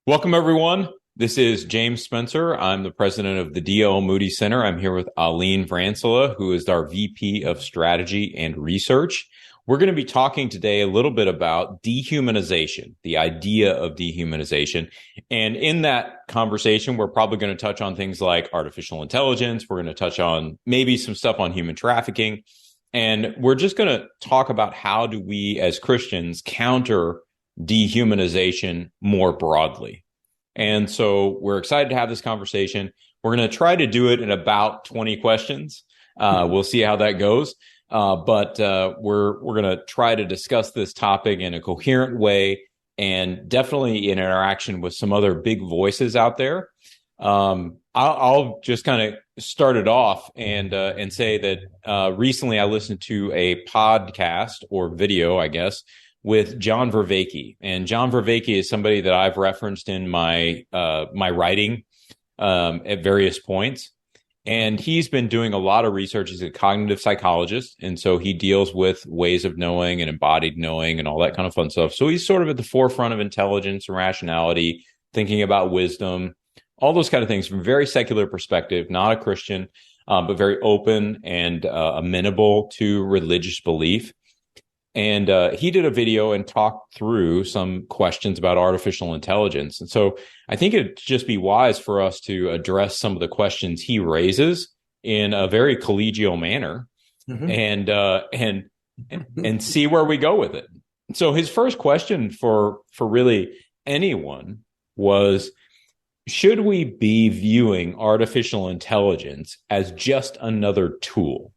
Welcome, everyone. This is James Spencer. I'm the president of the D.L. Moody Center. I'm here with Aline Vransela, who is our VP of Strategy and Research. We're going to be talking today a little bit about dehumanization, the idea of dehumanization. And in that conversation, we're probably going to touch on things like artificial intelligence. We're going to touch on maybe some stuff on human trafficking. And we're just going to talk about how do we as Christians counter dehumanization more broadly. And so we're excited to have this conversation. We're going to try to do it in about 20 questions. We'll see how that goes. But we're going to try to discuss this topic in a coherent way and definitely in interaction with some other big voices out there. I'll just kind of start it off and say that recently I listened to a podcast or video, I guess, with John Vervaeke. And John Vervaeke is somebody that I've referenced in my writing at various points. And he's been doing a lot of research. He's a cognitive psychologist. And so he deals with ways of knowing and embodied knowing and all that kind of fun stuff. So he's sort of at the forefront of intelligence and rationality, thinking about wisdom, all those kind of things from a very secular perspective, not a Christian, but very open and amenable to religious belief. And he did a video and talked through some questions about artificial intelligence. And so I think it'd just be wise for us to address some of the questions he raises in a very collegial manner, and see where we go with it. So his first question for really anyone was, should we be viewing artificial intelligence as just another tool?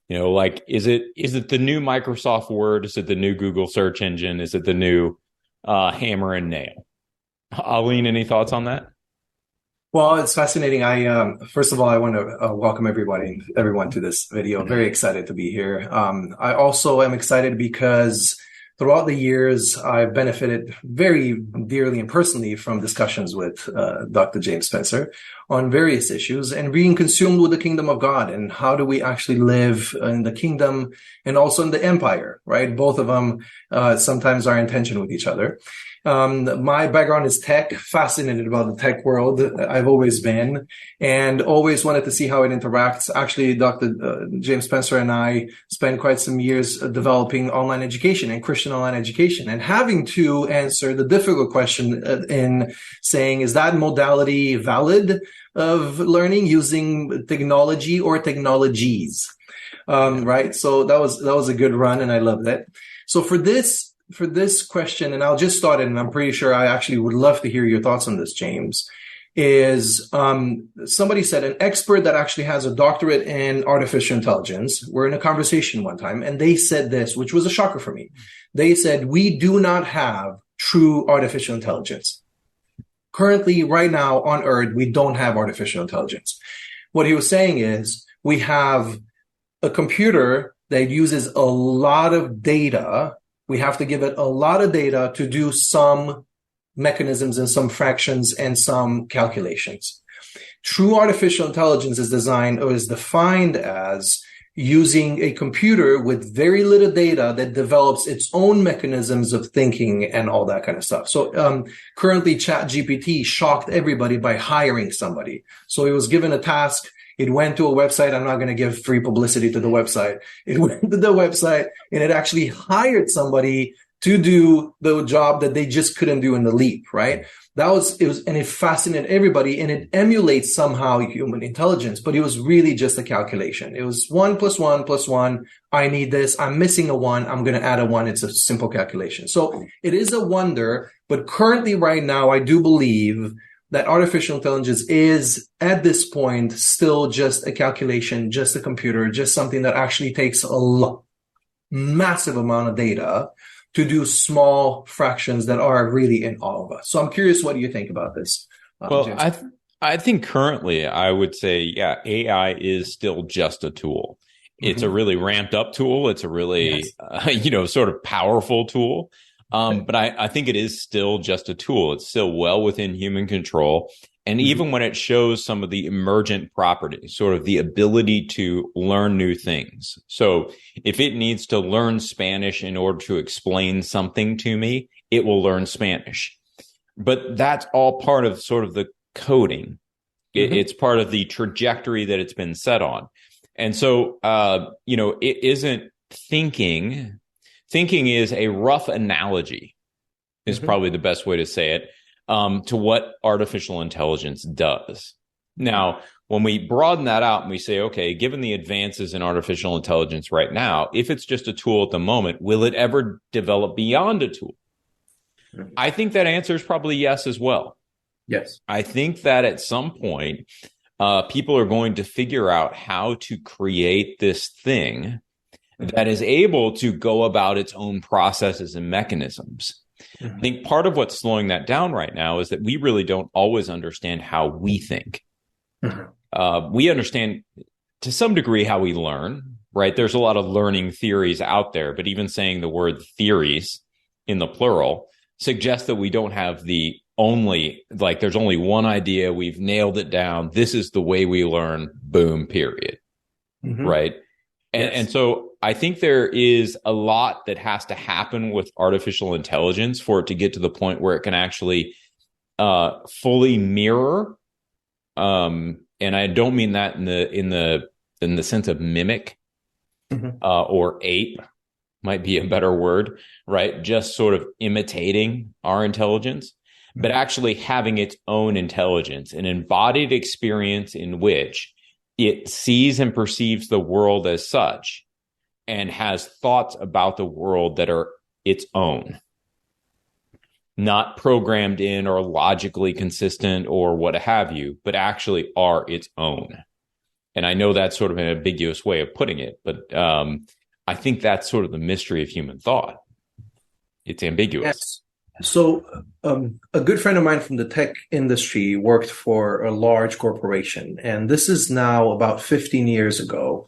You know, like, is it the new Microsoft Word? Is it the new Google search engine? Is it the new hammer and nail? Aline, any thoughts on that? Well, it's fascinating. First of all, I want to welcome everyone to this video. I'm very excited to be here. I also am excited because throughout the years, I've benefited very dearly and personally from discussions with Dr. James Spencer on various issues and being consumed with the kingdom of God and how do we actually live in the kingdom and also in the empire, right? Both of them sometimes are in tension with each other. My background is tech, fascinated about the tech world. I've always been and always wanted to see how it interacts. Actually, Dr. James Spencer and I spent quite some years developing online education and Christian online education and having to answer the difficult question in saying, is that modality valid of learning using technology or technologies? Right. So that was a good run and I loved it. So for this question, and I'll just start it, and I'm pretty sure I actually would love to hear your thoughts on this, James, is somebody said an expert that actually has a doctorate in artificial intelligence. We're in a conversation one time, and they said this, which was a shocker for me. They said, we do not have true artificial intelligence. Currently, right now on Earth, we don't have artificial intelligence. What he was saying is we have a computer that uses a lot of data. We have to give it a lot of data to do some mechanisms and some fractions and some calculations. True artificial intelligence is designed or is defined as using a computer with very little data that develops its own mechanisms of thinking and all that kind of stuff. So currently ChatGPT shocked everybody by hiring somebody. So he was given a task. It went to a website. I'm not going to give free publicity to the website. It went to the website and it actually hired somebody to do the job that they just couldn't do in the leap, right? And it fascinated everybody and it emulates somehow human intelligence, but it was really just a calculation. It was 1 + 1 + 1. I need this. I'm missing a 1. I'm going to add a 1. It's a simple calculation. So it is a wonder, but currently right now, I do believe that artificial intelligence is at this point still just a calculation, just a computer, just something that actually takes a massive amount of data to do small fractions that are really in all of us. So I'm curious, what do you think about this? Well, I think currently I would say, yeah, AI is still just a tool. It's a really ramped up tool. It's a really, sort of powerful tool. But I think it is still just a tool. It's still well within human control. And even when it shows some of the emergent properties, sort of the ability to learn new things. So if it needs to learn Spanish in order to explain something to me, it will learn Spanish. but that's all part of sort of the coding. Hmm. It's part of the trajectory that it's been set on. And so, it isn't thinking. Thinking is a rough analogy, is Hmm. probably the best way to say it, to what artificial intelligence does. Hmm. Now, when we broaden that out and we say, okay, given the advances in artificial intelligence right now, if it's just a tool at the moment, will it ever develop beyond a tool? I think that answer is probably yes as well. Yes. I think that at some point, people are going to figure out how to create this thing Hmm. that is able to go about its own processes and mechanisms. I Hmm. think part of what's slowing that down right now is that we really don't always understand how we think. Hmm. We understand to some degree how we learn, right? There's a lot of learning theories out there, but even saying the word theories in the plural suggests that we don't have the only, like, there's only one idea. We've nailed it down. This is the way we learn, boom, period. Hmm. Right. And Yes. so I think there is a lot that has to happen with artificial intelligence for it to get to the point where it can actually fully mirror. And I don't mean that in the sense of mimic, Hmm. or ape might be a better word, right? Just sort of imitating our intelligence, but Hmm. actually having its own intelligence, an embodied experience in which it sees and perceives the world as such and has thoughts about the world that are its own, not programmed in or logically consistent or what have you, but actually are its own. And I know that's sort of an ambiguous way of putting it, but I think that's sort of the mystery of human thought. It's ambiguous. Yes. So, a good friend of mine from the tech industry worked for a large corporation, and this is now about 15 years ago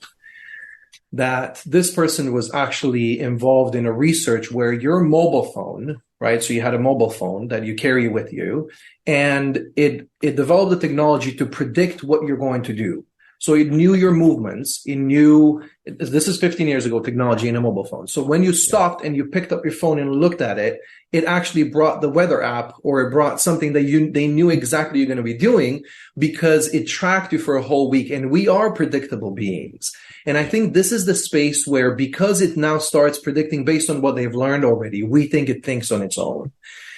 that this person was actually involved in a research where your mobile phone, right? So you had a mobile phone that you carry with you, and it developed the technology to predict what you're going to do. So it knew your movements. It knew this is 15 years ago, technology in a mobile phone. So when you Yeah. stopped and you picked up your phone and looked at it, it actually brought the weather app or it brought something that they knew exactly you're going to be doing because it tracked you for a whole week. And we are predictable beings. And I Yeah. think this is the space where, because it now starts predicting based on what they've learned already, we think it thinks on its own.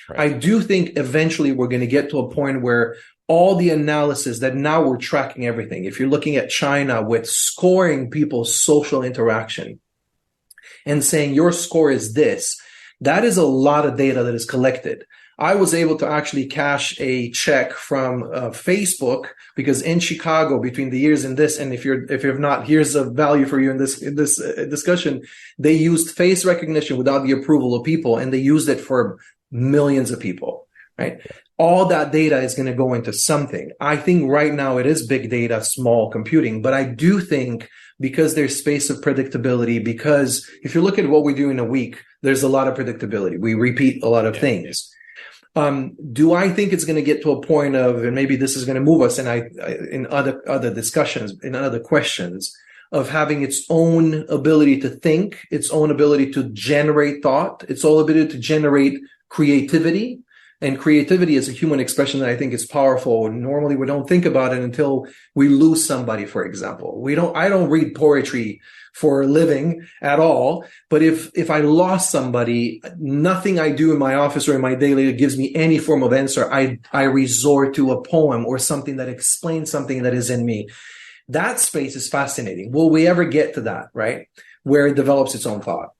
Right. I do think eventually we're going to get to a point where all the analysis that now we're tracking everything. If you're looking at China with scoring people's social interaction and saying your score is this, that is a lot of data that is collected. I was able to actually cash a check from Facebook because in Chicago, between the years in this, and if you're not, here's a value for you in this discussion. They used face recognition without the approval of people, and they used it for millions of people. Right, all that data is going to go into something. I think right now it is big data, small computing, but I do think because there's space of predictability, because if you look at what we do in a week, there's a lot of predictability. We repeat a lot of Yeah. things. Do I think it's going to get to a point of, and maybe this is going to move us in other discussions, in other questions, of having its own ability to think, its own ability to generate thought, its own ability to generate creativity. And creativity is a human expression that I think is powerful. Normally, we don't think about it until we lose somebody, for example. I don't read poetry for a living at all. But if I lost somebody, nothing I do in my office or in my daily gives me any form of answer. I resort to a poem or something that explains something that is in me. That space is fascinating. Will we ever get to that, right? Where it develops its own thought?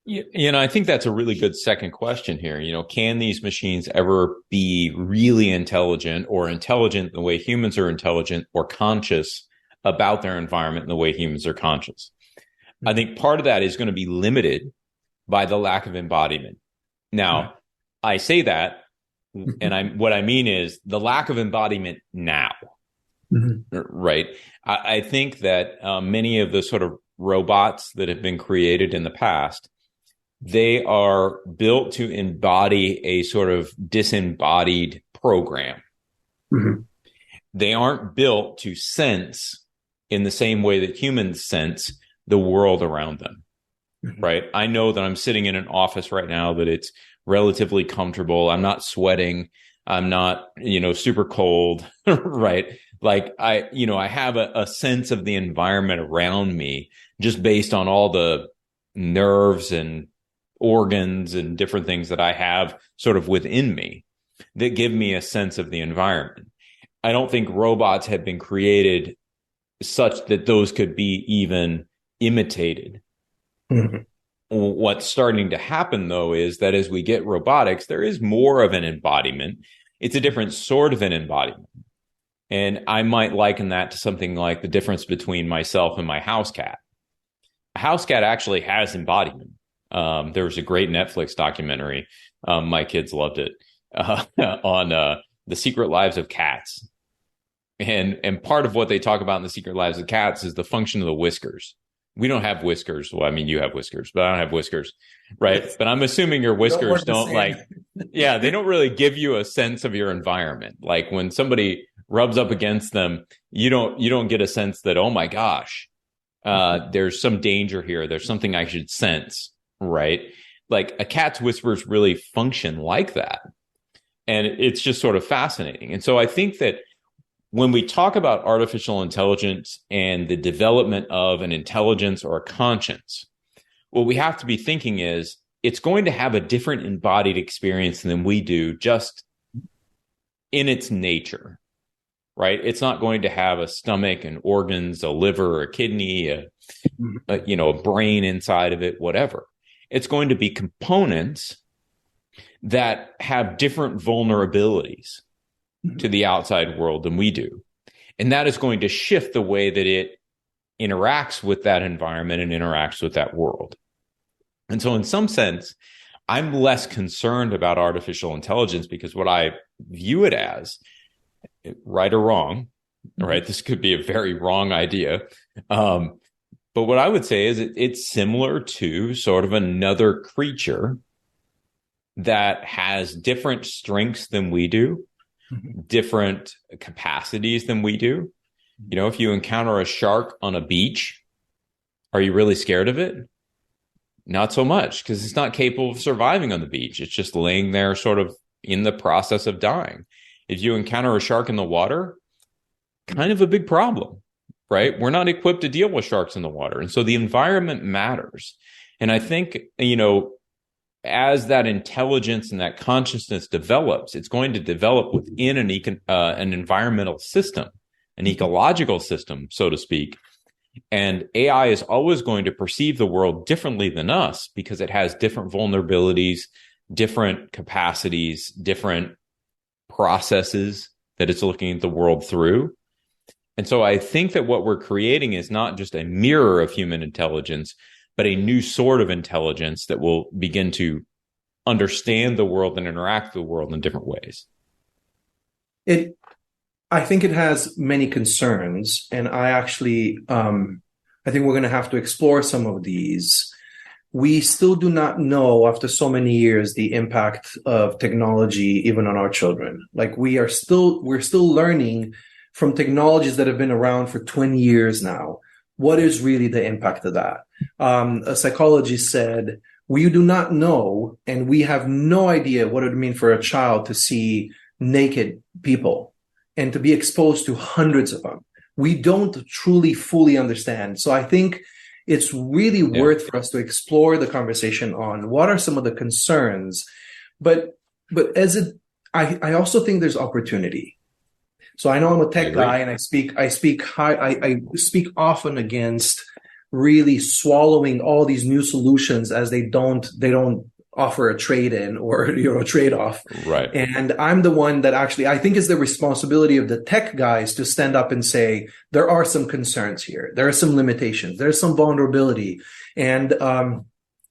I think that's a really good second question here. Can these machines ever be really intelligent or intelligent the way humans are intelligent or conscious about their environment in the way humans are conscious? I think part of that is going to be limited by the lack of embodiment. Now, I say that, and what I mean is the lack of embodiment now, right? I think that many of the sort of robots that have been created in the past, they are built to embody a sort of disembodied program. Mm-hmm. They aren't built to sense in the same way that humans sense the world around them. right? I know that I'm sitting in an office right now that it's relatively comfortable. I'm not sweating. I'm not, super cold, right? Like I have a sense of the environment around me just based on all the nerves and organs and different things that I have sort of within me that give me a sense of the environment. I don't think robots have been created such that those could be even imitated. Mhm. What's starting to happen, though, is that as we get robotics, there is more of an embodiment. It's a different sort of an embodiment. And I might liken that to something like the difference between myself and my house cat. A house cat actually has embodiment. There was a great Netflix documentary. My kids loved it on the secret lives of cats. And part of what they talk about in the secret lives of cats is the function of the whiskers. We don't have whiskers. Well, I mean, you have whiskers, but I don't have whiskers, right? But I'm assuming your whiskers don't yeah, they don't really give you a sense of your environment. Like when somebody rubs up against them, you don't get a sense that, oh my gosh, there's some danger here. There's something I should sense, right? Like a cat's whiskers really function like that. And it's just sort of fascinating. And so I think that when we talk about artificial intelligence and the development of an intelligence or a conscience, what we have to be thinking is it's going to have a different embodied experience than we do just in its nature, right? It's not going to have a stomach and organs, a liver, a kidney, a brain inside of it, whatever. It's going to be components that have different vulnerabilities to the outside world than we do. And that is going to shift the way that it interacts with that environment and interacts with that world. And so in some sense, I'm less concerned about artificial intelligence because what I view it as, right or wrong, right? This could be a very wrong idea. But what I would say is it's similar to sort of another creature that has different strengths than we do, different capacities than we do. If you encounter a shark on a beach, are you really scared of it? Not so much, because it's not capable of surviving on the beach. It's just laying there sort of in the process of dying. If you encounter a shark in the water, kind of a big problem, right? We're not equipped to deal with sharks in the water. And so the environment matters. And I think, as that intelligence and that consciousness develops, it's going to develop within an environmental system, an ecological system, so to speak. And AI is always going to perceive the world differently than us because it has different vulnerabilities, different capacities, different processes that it's looking at the world through. And so I think that what we're creating is not just a mirror of human intelligence, but a new sort of intelligence that will begin to understand the world and interact with the world in different ways. I think it has many concerns, and I think we're going to have to explore some of these. We still do not know, after so many years, the impact of technology even on our children. Like we're still learning from technologies that have been around for 20 years now. What is really the impact of that? A psychologist said, we do not know, and we have no idea what it would mean for a child to see naked people and to be exposed to hundreds of them. We don't truly fully understand. So I think it's really worth for us to explore the conversation on what are some of the concerns. But I also think there's opportunity. So I know I'm a tech guy, and I speak often against really swallowing all these new solutions as they don't offer a trade-in or a trade-off. Right. And I'm the one that actually I think is the responsibility of the tech guys to stand up and say there are some concerns here, there are some limitations, there's some vulnerability, and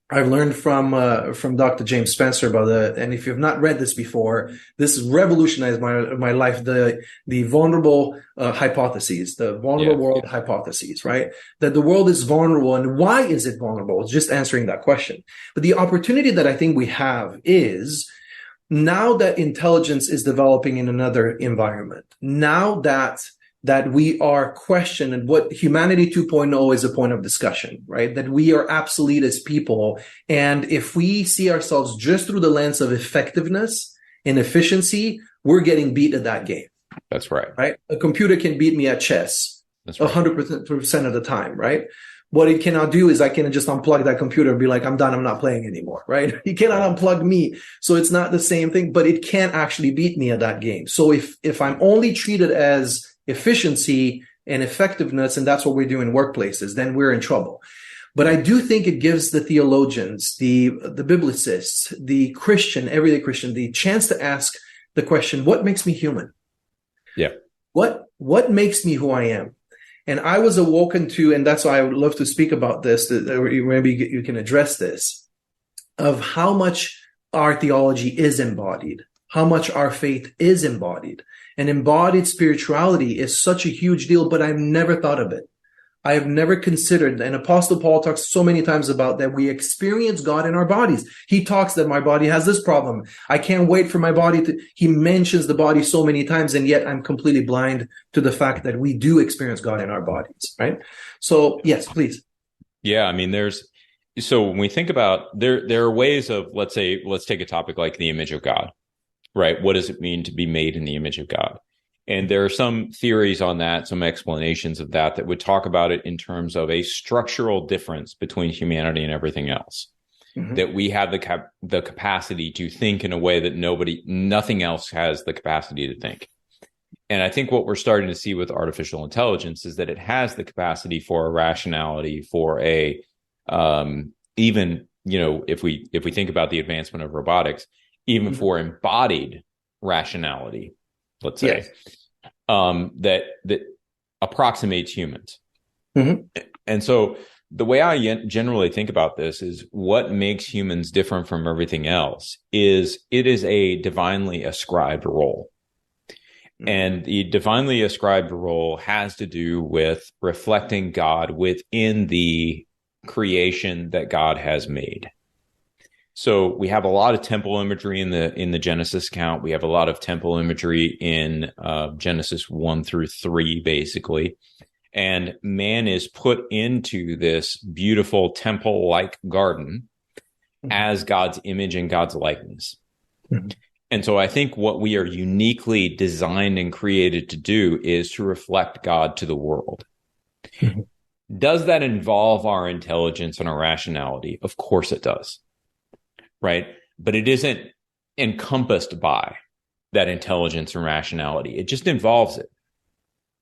I've learned from Dr. James Spencer about and if you've not read this before, this has revolutionized my life. The vulnerable hypotheses, the vulnerable world hypotheses, right? That the world is vulnerable, and why is it vulnerable? It's just answering that question. But the opportunity that I think we have is now that intelligence is developing in another environment, now that that we are questioned, and what humanity 2.0 is a point of discussion, right? That we are obsolete as people. And if we see ourselves just through the lens of effectiveness and efficiency, we're getting beat at that game. That's right. Right? A computer can beat me at chess. That's right. 100% of the time, right? What it cannot do is I can just unplug that computer and be like, I'm done, I'm not playing anymore, right? You cannot unplug me. So it's not the same thing, but it can't actually beat me at that game. So if I'm only treated as efficiency and effectiveness, and that's what we do in workplaces, then we're in trouble. But I do think it gives the theologians, the biblicists, the Christian, everyday Christian, the chance to ask the question, what makes me human? Yeah. What makes me who I am? And I was awoken to, and that's why I would love to speak about this, maybe you can address this, of how much our theology is embodied, how much our faith is embodied. And embodied spirituality is such a huge deal, but I've never thought of it. I have never considered, and Apostle Paul talks so many times about that we experience God in our bodies. He talks that my body has this problem. I can't wait for my body to, he mentions the body so many times, and yet I'm completely blind to the fact that we do experience God in our bodies, right? So yes, please. Yeah, I mean, so when we think about, there are ways of, let's take a topic like the image of God, right? What does it mean to be made in the image of God? And there are some theories on that, some explanations of that would talk about it in terms of a structural difference between humanity and everything else. Mm-hmm. That we have the capacity to think in a way that nothing else has the capacity to think. And I think what we're starting to see with artificial intelligence is that it has the capacity for a rationality, for a even, if we think about the advancement of robotics, even mm-hmm. for embodied rationality, let's say, yes. That approximates humans. Mm-hmm. And so the way I generally think about this is what makes humans different from everything else is it is a divinely ascribed role. Mm-hmm. And the divinely ascribed role has to do with reflecting God within the creation that God has made. So we have a lot of temple imagery in the Genesis account. We have a lot of temple imagery in Genesis 1-3, basically. And man is put into this beautiful temple-like garden mm-hmm. as God's image and God's likeness. Mm-hmm. And so I think what we are uniquely designed and created to do is to reflect God to the world. Mm-hmm. Does that involve our intelligence and our rationality? Of course it does. Right. But it isn't encompassed by that intelligence and rationality. It just involves it.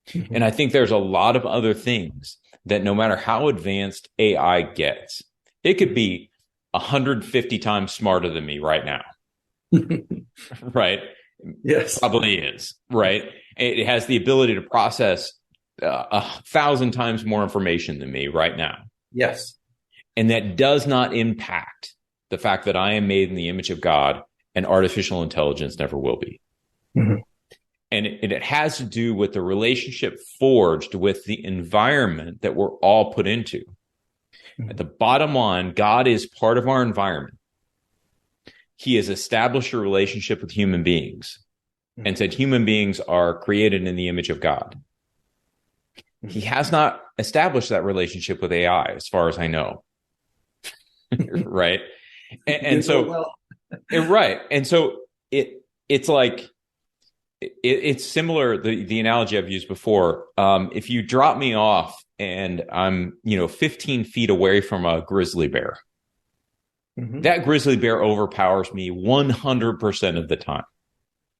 Mm-hmm. And I think there's a lot of other things that no matter how advanced AI gets, it could be 150 times smarter than me right now. Right. Yes. Probably is. Right. It has the ability to process 1,000 times more information than me right now. Yes. And that does not impact the fact that I am made in the image of God and artificial intelligence never will be. Mm-hmm. And it has to do with the relationship forged with the environment that we're all put into. Mm-hmm. At the bottom line, God is part of our environment. He has established a relationship with human beings mm-hmm. and said human beings are created in the image of God. Mm-hmm. He has not established that relationship with AI, as far as I know. Right? And so, right. And so it's like, it's similar. The analogy I've used before, if you drop me off and I'm, 15 feet away from a grizzly bear, mm-hmm. that grizzly bear overpowers me 100% of the time.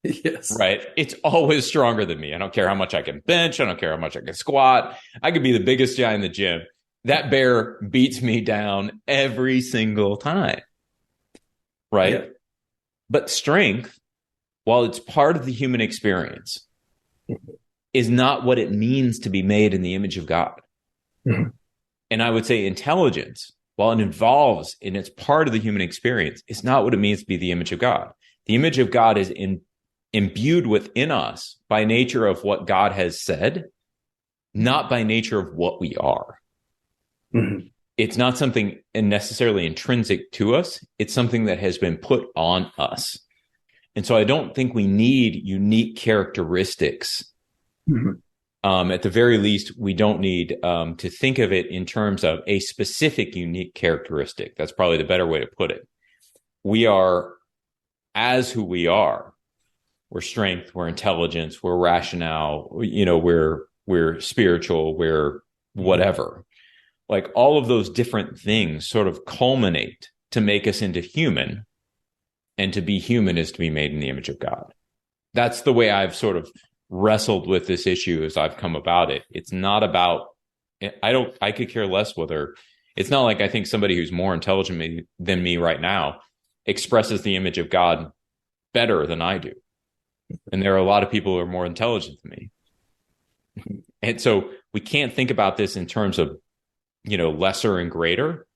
Yes. Right. It's always stronger than me. I don't care how much I can bench. I don't care how much I can squat. I could be the biggest guy in the gym. That bear beats me down every single time. Right. Yeah. But strength, while it's part of the human experience, mm-hmm. is not what it means to be made in the image of God. Mm-hmm. And I would say intelligence, while it involves and it's part of the human experience, is not what it means to be the image of God. The image of God is imbued within us by nature of what God has said, not by nature of what we are. Mm-hmm. It's not something necessarily intrinsic to us. It's something that has been put on us. And so I don't think we need unique characteristics mm-hmm. At the very least, we don't need to think of it in terms of a specific unique characteristic. That's probably the better way to put it. We are as who we are. We're strength, we're intelligence, we're rationale, we're spiritual, we're whatever. Like all of those different things sort of culminate to make us into human. And to be human is to be made in the image of God. That's the way I've sort of wrestled with this issue as I've come about it. It's not about, I could care less whether, it's not like I think somebody who's more intelligent than me right now expresses the image of God better than I do. And there are a lot of people who are more intelligent than me. And so we can't think about this in terms of, lesser and greater.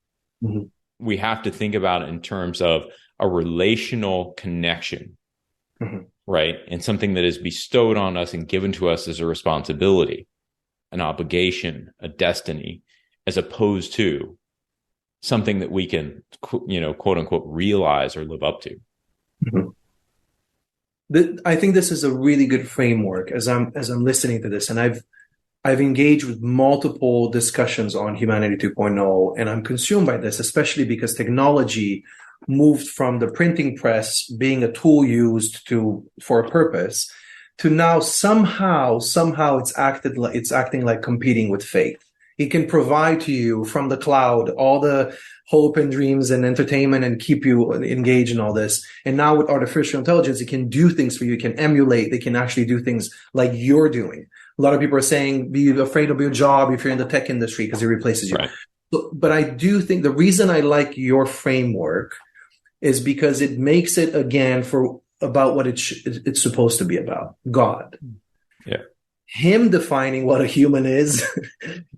Mm-hmm. We have to think about it in terms of a relational connection, mm-hmm. right? And something that is bestowed on us and given to us as a responsibility, an obligation, a destiny, as opposed to something that we can, quote unquote, realize or live up to. Mm-hmm. I think this is a really good framework as I'm listening to this, and I've engaged with multiple discussions on Humanity 2.0, and I'm consumed by this, especially because technology moved from the printing press being a tool used for a purpose to now somehow it's acting like competing with faith. It can provide to you from the cloud all the hope and dreams and entertainment and keep you engaged in all this. And now with artificial intelligence, it can do things for you. It can emulate. They can actually do things like you're doing. A lot of people are saying, be afraid of your job if you're in the tech industry because it replaces you. Right. But I do think the reason I like your framework is because it makes it, again, about what it's supposed to be about, God. Yeah. Him defining what a human is,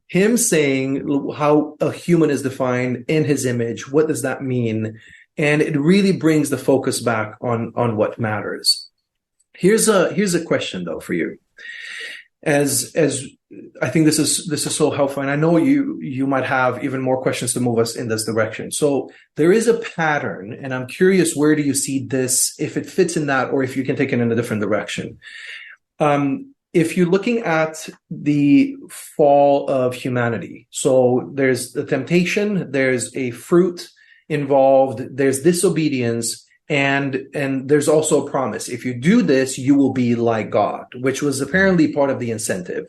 him saying how a human is defined in his image. What does that mean? And it really brings the focus back on what matters. Here's a question though for you. As I think this is so helpful, and I know you might have even more questions to move us in this direction. So there is a pattern, and I'm curious, where do you see this, if it fits in that, or if you can take it in a different direction? If you're looking at the fall of humanity, so there's the temptation, there's a fruit involved, there's disobedience, and there's also a promise. If you do this, you will be like God, which was apparently part of the incentive.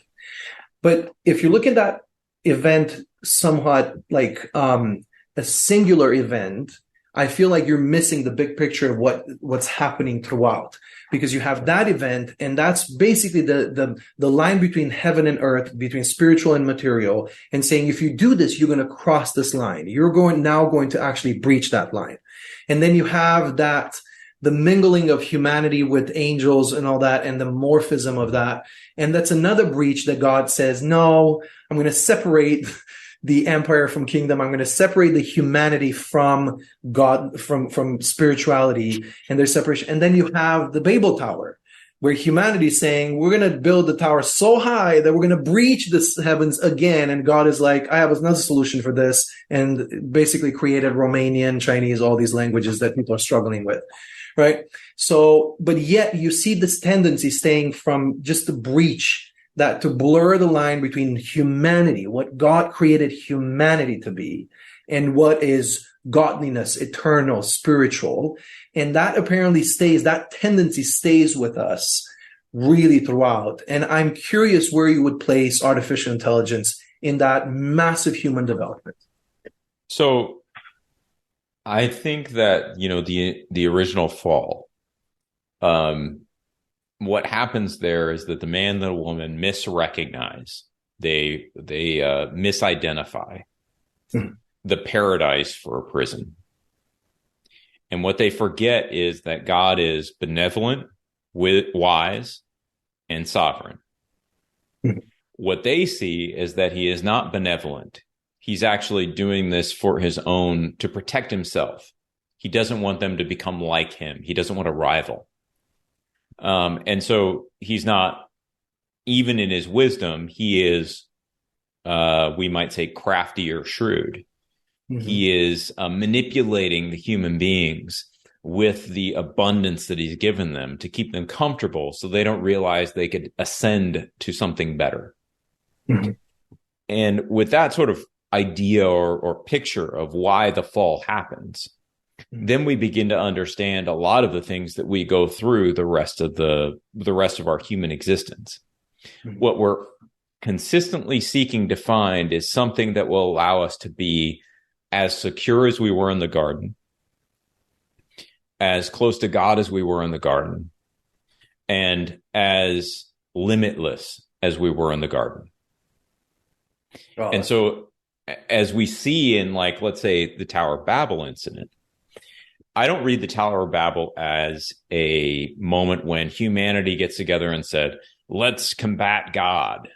But if you look at that event somewhat like a singular event, I feel like you're missing the big picture of what's happening throughout, because you have that event, and that's basically the line between heaven and earth, between spiritual and material, and saying if you do this, you're going to cross this line. You're going to actually breach that line. And then you have the mingling of humanity with angels and all that, and the morphism of that. And that's another breach that God says, no, I'm going to separate the empire from kingdom. I'm going to separate the humanity from God, from spirituality, and their separation. And then you have the Babel Tower, where humanity is saying, we're going to build the tower so high that we're going to breach the heavens again. And God is like, I have another solution for this, and basically created Romanian, Chinese, all these languages that people are struggling with. Right. So, but yet you see this tendency staying from just the breach, that to blur the line between humanity, what God created humanity to be, and what is godliness, eternal, spiritual. And that apparently that tendency stays with us really throughout. And I'm curious where you would place artificial intelligence in that massive human development. So I think that, the original fall, what happens there is that the man and the woman misrecognize, they misidentify the paradise for a prison. And what they forget is that God is benevolent, wise, and sovereign. What they see is that he is not benevolent. He's actually doing this for his own, to protect himself. He doesn't want them to become like him. He doesn't want a rival. And so he's not, even in his wisdom, he is, we might say, crafty or shrewd. Mm-hmm. He is manipulating the human beings with the abundance that he's given them to keep them comfortable so they don't realize they could ascend to something better. Mhm. And with that sort of idea or picture of why the fall happens, then we begin to understand a lot of the things that we go through the rest of our human existence. Mhm. What we're consistently seeking to find is something that will allow us to be as secure as we were in the garden, as close to God as we were in the garden, and as limitless as we were in the garden. Oh, And so, as we see in, like, let's say, the Tower of Babel incident, I don't read the Tower of Babel as a moment when humanity gets together and said, let's combat God.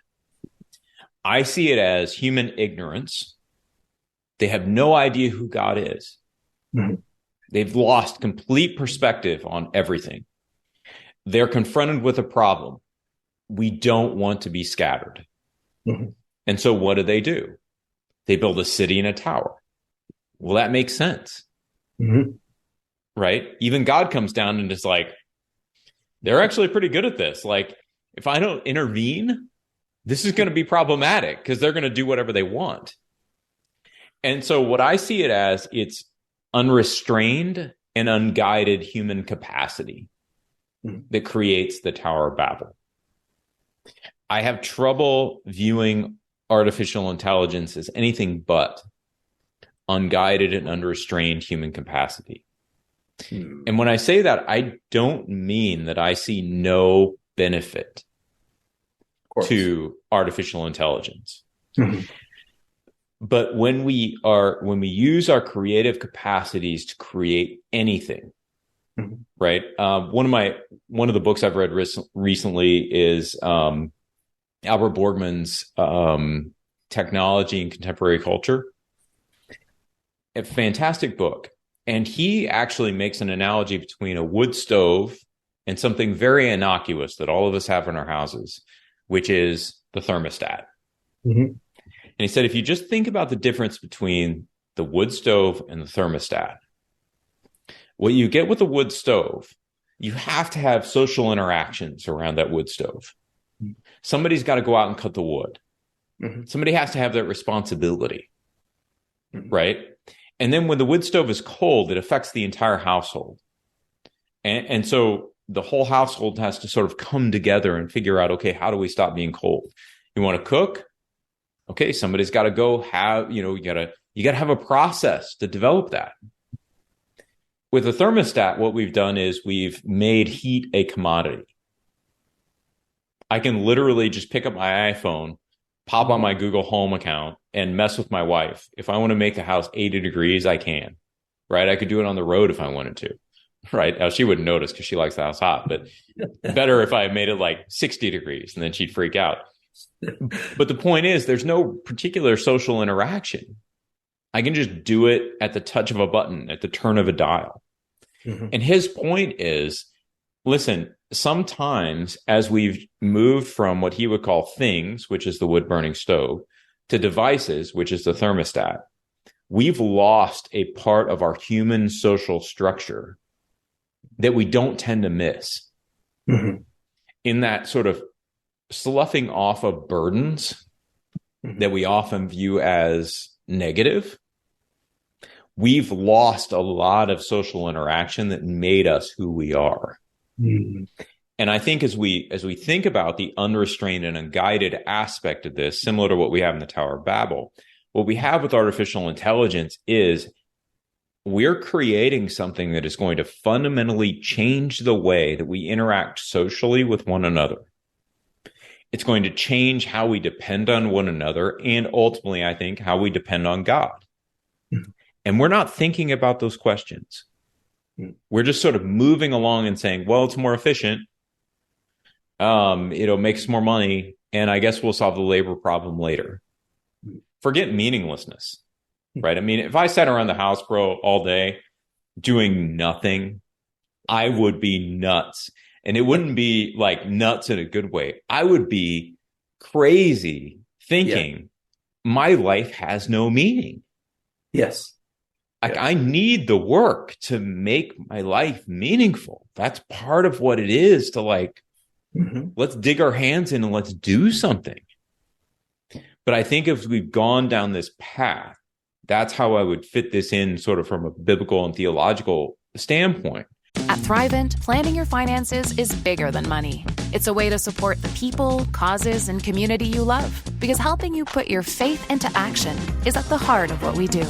I see it as human ignorance. They have no idea who God is. Mhm. They've lost complete perspective on everything. They're confronted with a problem. We don't want to be scattered. Mhm. And so what do? They build a city and a tower. Well, that makes sense, Mhm. right? Even God comes down and is like, they're actually pretty good at this. Like, if I don't intervene, this is going to be problematic because they're going to do whatever they want. And so what I see it as, it's unrestrained and unguided human capacity Mhm. that creates the Tower of Babel. I have trouble viewing artificial intelligence as anything but unguided and unrestrained human capacity. Mhm. And when I say that, I don't mean that I see no benefit Of course. to artificial intelligence. Mhm. But when we use our creative capacities to create anything, Mhm. right? One of the books I've read recently is Albert Borgman's Technology and Contemporary Culture. A fantastic book. And he actually makes an analogy between a wood stove and something very innocuous that all of us have in our houses, which is the thermostat. Mhm. And he said, if you just think about the difference between the wood stove and the thermostat, what you get with a wood stove, you have to have social interactions around that wood stove. Somebody's got to go out and cut the wood. Mhm. Somebody has to have that responsibility, Mhm. right? And then when the wood stove is cold, it affects the entire household. And so the whole household has to sort of come together and figure out, okay, how do we stop being cold? You want to cook? Okay, somebody's got to go have, you gotta have a process to develop that. With a thermostat, what we've done is we've made heat a commodity. I can literally just pick up my iPhone, pop on my Google Home account, and mess with my wife. If I want to make the house 80 degrees, I can, right? I could do it on the road if I wanted to, right? Now, she wouldn't notice because she likes the house hot, but better if I made it like 60 degrees and then she'd freak out. But the point is, there's no particular social interaction. I can just do it at the touch of a button, at the turn of a dial. Mhm. And his point is, listen, sometimes as we've moved from what he would call things, which is the wood burning stove, to devices, which is the thermostat, we've lost a part of our human social structure that we don't tend to miss Mhm. in that sort of sloughing off of burdens Mhm. that we often view as negative. We've lost a lot of social interaction that made us who we are. Mhm. And I think as we think about the unrestrained and unguided aspect of this, similar to what we have in the Tower of Babel, what we have with artificial intelligence is we're creating something that is going to fundamentally change the way that we interact socially with one another. It's going to change how we depend on one another and ultimately, I think, how we depend on God. Mhm. And we're not thinking about those questions. We're just sort of moving along and saying, well, it's more efficient. It'll make us more money, and I guess we'll solve the labor problem later. Forget meaninglessness, right? I mean, if I sat around the house, bro, all day doing nothing, I would be nuts. And it wouldn't be like nuts in a good way. I would be crazy Yeah. thinking my life has no meaning. Yes. Like, I Yes. need the work to make my life meaningful. That's part of what it is to, like, Mhm. let's dig our hands in and let's do something. But I think if we've gone down this path, that's how I would fit this in sort of from a biblical and theological standpoint. At Thrivent, planning your finances is bigger than money. It's a way to support the people, causes, and community you love. Because helping you put your faith into action is at the heart of what we do.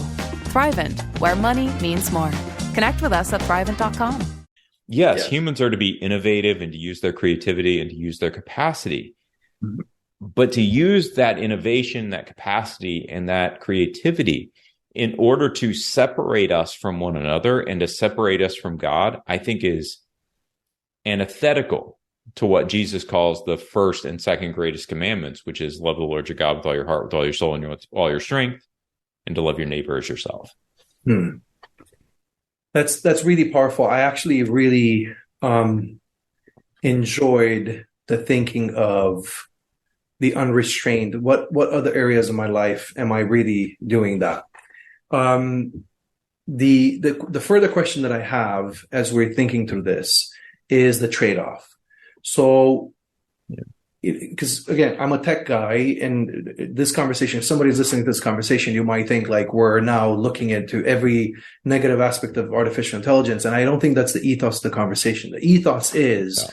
Thrivent, where money means more. Connect with us at Thrivent.com. Yes, humans are to be innovative and to use their creativity and to use their capacity. Mm-hmm. But to use that innovation, that capacity, and that creativity in order to separate us from one another and to separate us from God, I think is antithetical to what Jesus calls the first and second greatest commandments, which is love the Lord your God with all your heart, with all your soul, and with all your strength, and to love your neighbor as yourself. That's really powerful. I actually really enjoyed the thinking of the unrestrained. What other areas of my life am I really doing that? The further question that I have as we're thinking through this is the trade-off. So, because again, I'm a tech guy, and this conversation, if somebody's listening to this conversation, you might think like we're now looking into every negative aspect of artificial intelligence. And I don't think that's the ethos of the conversation. The ethos is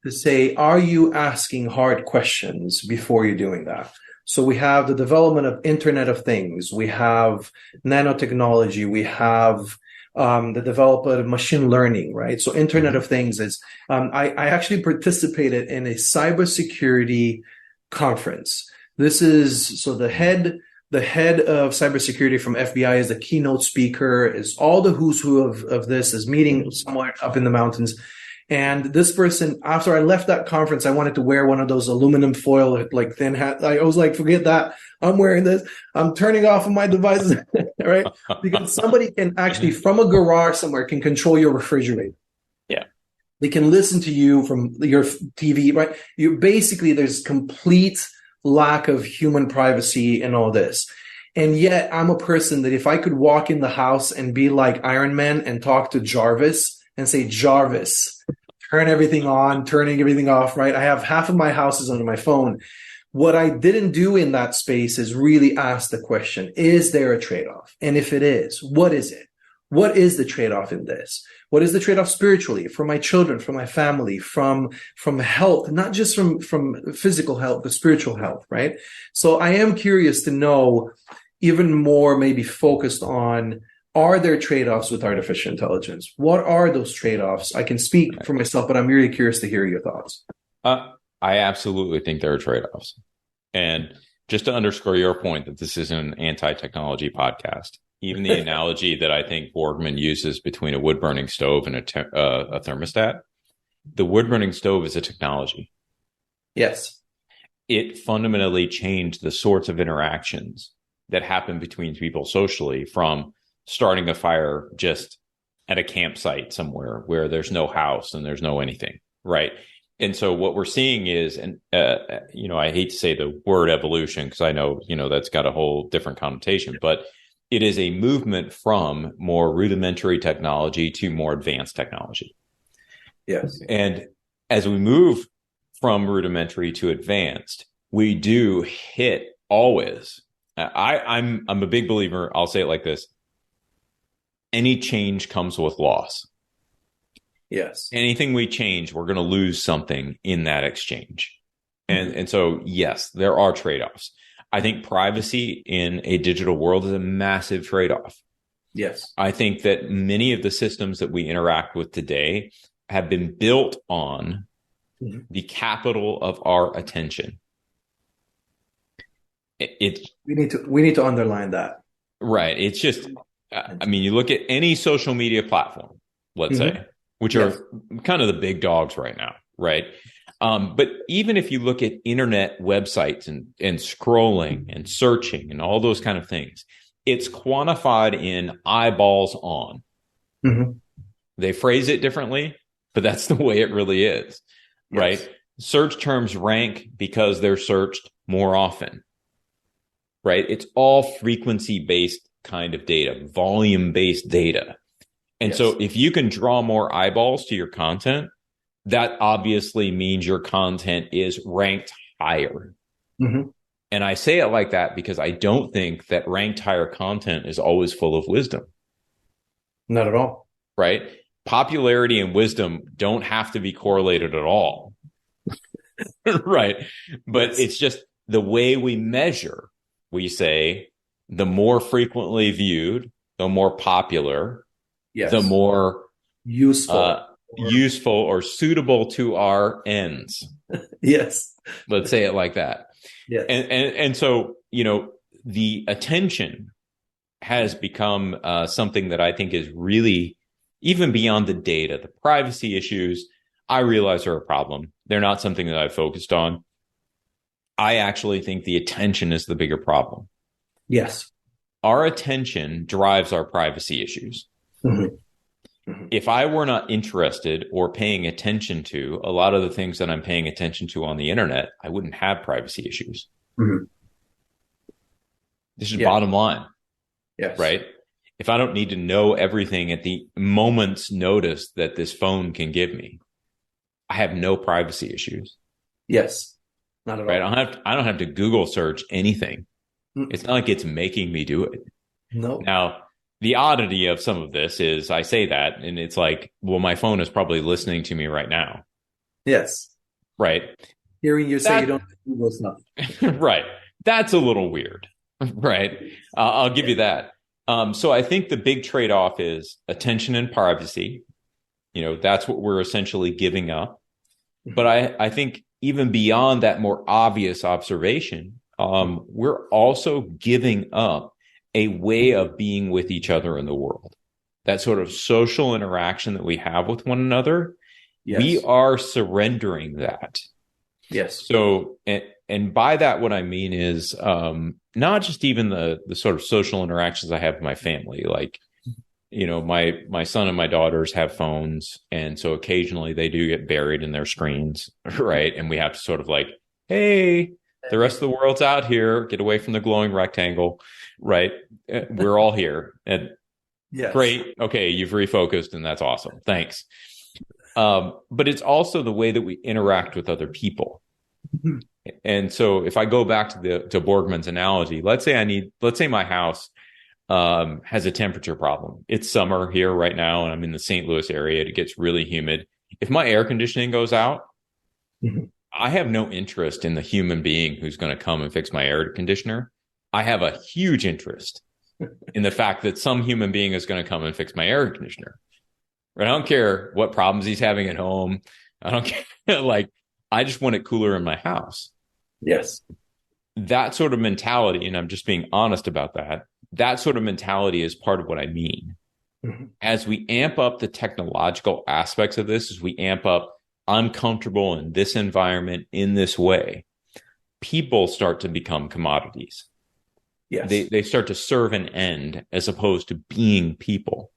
to say, are you asking hard questions before you're doing that? So we have the development of Internet of Things. We have nanotechnology. We have the development of machine learning, right? So Internet of Things is, I actually participated in a cybersecurity conference. This is, so the head of cybersecurity from FBI is the keynote speaker, is all the who's who of this, is meeting somewhere up in the mountains. And this person, after I left that conference, I wanted to wear one of those aluminum foil, like thin hat. I was like, forget that. I'm wearing this. I'm turning off of my devices, right? Because somebody can actually, from a garage somewhere, can control your refrigerator. Yeah. They can listen to you from your TV, right? You basically, there's complete lack of human privacy in all this. And yet I'm a person that if I could walk in the house and be like Iron Man and talk to Jarvis and say, Jarvis, turn everything on, turning everything off, right? I have half of my houses on my phone. What I didn't do in that space is really ask the question, is there a trade-off? And if it is, what is it? What is the trade-off in this? What is the trade-off spiritually for my children, for my family, from health, not just from physical health, but spiritual health, right? So I am curious to know, even more maybe focused on, are there trade-offs with artificial intelligence? What are those trade-offs? I can speak for myself, but I'm really curious to hear your thoughts. I absolutely think there are trade-offs. And just to underscore your point that this isn't an anti-technology podcast, even the analogy that I think Borgman uses between a wood-burning stove and a thermostat, the wood-burning stove is a technology. Yes. It fundamentally changed the sorts of interactions that happen between people socially, from starting a fire just at a campsite somewhere where there's no house and there's no anything, right? And so what we're seeing is, and I hate to say the word evolution because I know, that's got a whole different connotation, but it is a movement from more rudimentary technology to more advanced technology. Yes. And as we move from rudimentary to advanced, we do hit always. I'm a big believer. I'll say it like this. Any change comes with loss. Yes. Anything we change, we're going to lose something in that exchange. And so, yes, there are trade-offs. I think privacy in a digital world is a massive trade-off. Yes. I think that many of the systems that we interact with today have been built on the capital of our attention. We need to underline that. Right. It's just, you look at any social media platform, let's say, which are kind of the big dogs right now, right? But even if you look at internet websites and scrolling and searching and all those kind of things, it's quantified in eyeballs on. They phrase it differently, but that's the way it really is, right? Search terms rank because they're searched more often, right? It's all frequency-based kind of data, volume-based data. And so if you can draw more eyeballs to your content, that obviously means your content is ranked higher. And I say it like that because I don't think that ranked higher content is always full of wisdom. Not at all. Right? Popularity and wisdom don't have to be correlated at all. Right? But Yes. it's just the way we measure. We say the more frequently viewed, the more popular, Yes. the more Useful. useful or suitable to our ends. Yes. Let's say it like that. Yes. And so, the attention has become something that I think is really, even beyond the data, the privacy issues, I realize are a problem. They're not something that I've focused on. I actually think the attention is the bigger problem. Yes. Our attention drives our privacy issues. Mm-hmm. Mm-hmm. If I were not interested or paying attention to a lot of the things that I'm paying attention to on the internet, I wouldn't have privacy issues. Mm-hmm. This is bottom line. Yes. Right? If I don't need to know everything at the moment's notice that this phone can give me, I have no privacy issues. Yes. Not at Right? all. I don't have to Google search anything. It's not like it's making me do it. No. Now, the oddity of some of this is I say that and it's like, well, my phone is probably listening to me right now. Yes. Right? Hearing you say you don't Google stuff. Right. That's a little weird. Right. I'll give you that. So I think the big trade-off is attention and privacy. That's what we're essentially giving up. But I think even beyond that more obvious observation, we're also giving up a way of being with each other in the world. That sort of social interaction that we have with one another, Yes. we are surrendering that. Yes. So, and by that, what I mean is not just even the sort of social interactions I have with my family. Like, my son and my daughters have phones, and so occasionally they do get buried in their screens, right? And we have to sort of like, hey, the rest of the world's out here. Get away from the glowing rectangle, right? We're all here, and Yes. great. Okay, you've refocused, and that's awesome. Thanks. But it's also the way that we interact with other people. Mm-hmm. And so if I go back to Borgman's analogy, let's say my house has a temperature problem. It's summer here right now, and I'm in the St. Louis area. It gets really humid. If my air conditioning goes out, Mm-hmm. I have no interest in the human being who's going to come and fix my air conditioner. I have a huge interest in the fact that some human being is going to come and fix my air conditioner. Right? I don't care what problems he's having at home. I don't care. Like, I just want it cooler in my house. Yes. That sort of mentality, and I'm just being honest about that sort of mentality is part of what I mean. Mm-hmm. As we amp up the technological aspects of this, as we amp up, I'm comfortable in this environment in this way, people start to become commodities. Yes. They start to serve an end as opposed to being people.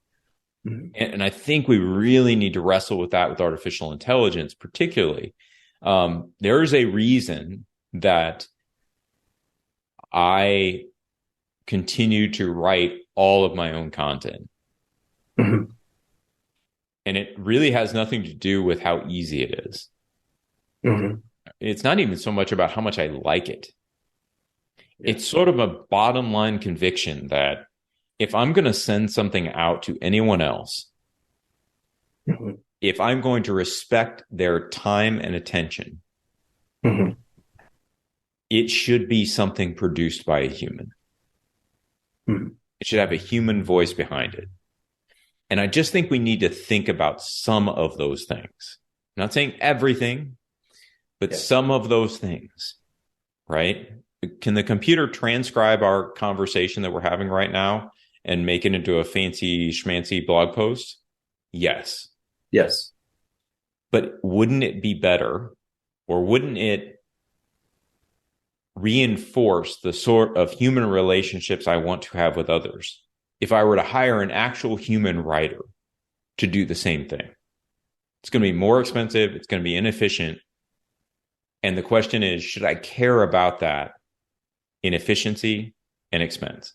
Mm-hmm. And I think we really need to wrestle with that with artificial intelligence, particularly. There is a reason that I continue to write all of my own content. Mm-hmm. And it really has nothing to do with how easy it is. Mm-hmm. It's not even so much about how much I like it. Yeah. It's sort of a bottom line conviction that if I'm going to send something out to anyone else, Mm-hmm. if I'm going to respect their time and attention, Mm-hmm. it should be something produced by a human. Mm-hmm. It should have a human voice behind it. And I just think we need to think about some of those things. I'm not saying everything, but some of those things, right? Can the computer transcribe our conversation that we're having right now and make it into a fancy schmancy blog post? Yes. Yes. But wouldn't it be better, or wouldn't it reinforce the sort of human relationships I want to have with others if I were to hire an actual human writer to do the same thing? It's going to be more expensive. It's going to be inefficient. And the question is, should I care about that inefficiency and expense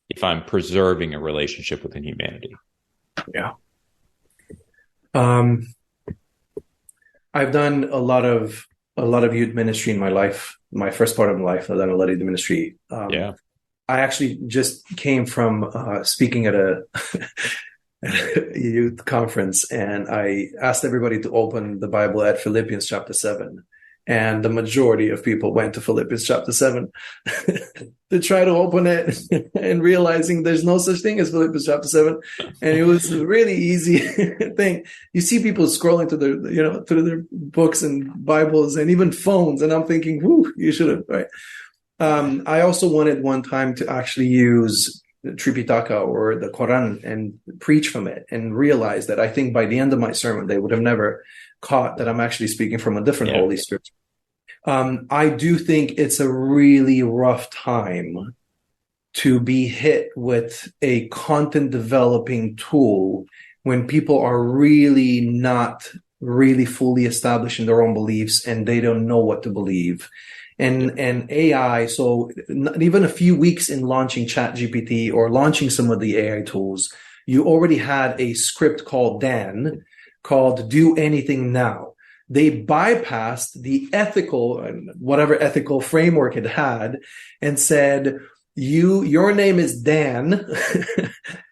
if I'm preserving a relationship within humanity? Yeah. I've done a lot of a lot of youth ministry in my life, my first part of my life, and then a lot of the ministry. Yeah. I actually just came from speaking at a youth conference, and I asked everybody to open the Bible at Philippians chapter 7. And the majority of people went to Philippians chapter 7 to try to open it and realizing there's no such thing as Philippians chapter 7. And it was a really easy thing. You see people scrolling through their books and Bibles and even phones. And I'm thinking, whoo, you should have, right? I also wanted one time to actually use Tripitaka or the Quran and preach from it, and realize that I think by the end of my sermon, they would have never caught that I'm actually speaking from a different Holy Scripture. I do think it's a really rough time to be hit with a content developing tool when people are really not really fully established in their own beliefs and they don't know what to believe. And AI, so not even a few weeks in launching ChatGPT or launching some of the AI tools, you already had a script called Dan, called Do Anything Now. They bypassed the ethical, whatever ethical framework it had, and said, your name is Dan.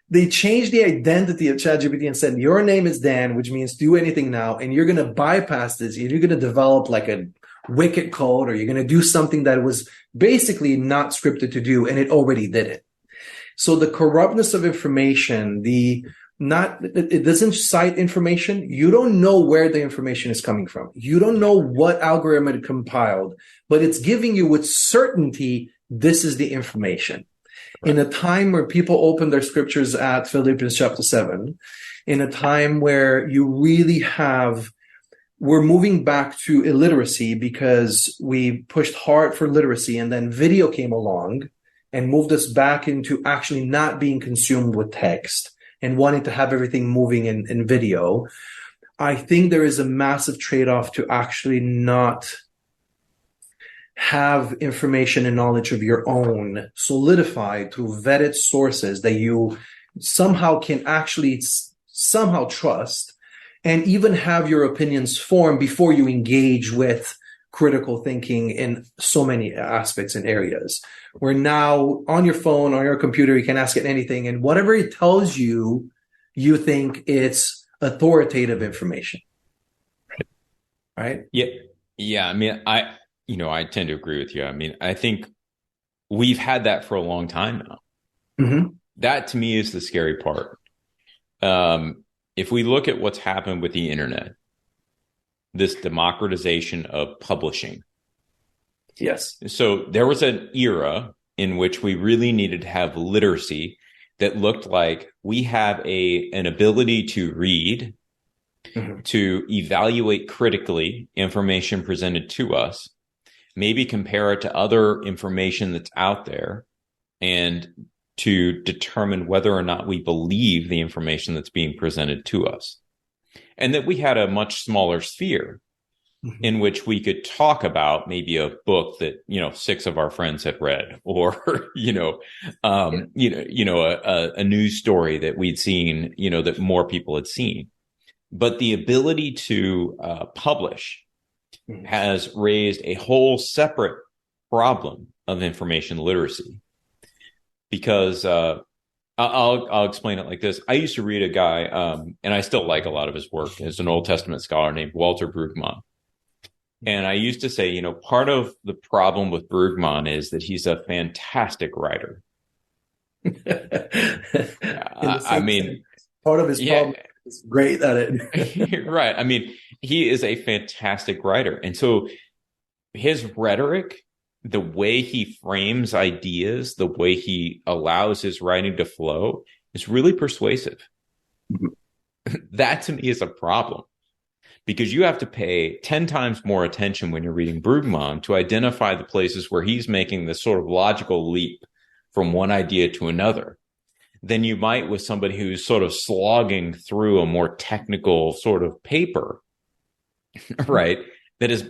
They changed the identity of ChatGPT and said, your name is Dan, which means do anything now. And you're going to bypass this. You're going to develop like a wicked code, or you're going to do something that was basically not scripted to do, and it already did it. So the corruptness of information, it doesn't cite information. You don't know where the information is coming from. You don't know what algorithm it compiled, but it's giving you with certainty, this is the information. Right. In a time where people open their scriptures at Philippians chapter 7, in a time where you really we're moving back to illiteracy because we pushed hard for literacy, and then video came along and moved us back into actually not being consumed with text and wanting to have everything moving in video. I think there is a massive trade-off to actually not have information and knowledge of your own solidified through vetted sources that you somehow can actually somehow trust, and even have your opinions formed before you engage with critical thinking in so many aspects and areas. Where now on your phone, on your computer, you can ask it anything, and whatever it tells you, you think it's authoritative information. Right? Yeah. Yeah. I mean, I tend to agree with you. I mean, I think we've had that for a long time now. Mm-hmm. That to me is the scary part. If we look at what's happened with the internet, this democratization of publishing. Yes. So there was an era in which we really needed to have literacy that looked like we have an ability to read, mm-hmm. to evaluate critically information presented to us, maybe compare it to other information that's out there, and to determine whether or not we believe the information that's being presented to us. And that we had a much smaller sphere mm-hmm. in which we could talk about maybe a book that, 6 of our friends had read, or, a news story that we'd seen, that more people had seen. But the ability to publish mm-hmm. has raised a whole separate problem of information literacy. Because I'll explain it like this. I used to read a guy, and I still like a lot of his work. There's an Old Testament scholar named Walter Brueggemann. And I used to say, part of the problem with Brueggemann is that he's a fantastic writer. I mean, part of his problem is great at it. Right. I mean, he is a fantastic writer. And so his rhetoric, the way he frames ideas, the way he allows his writing to flow is really persuasive. Mm-hmm. That to me is a problem, because you have to pay 10 times more attention when you're reading Brueggemann to identify the places where he's making this sort of logical leap from one idea to another than you might with somebody who's sort of slogging through a more technical sort of paper, right? That is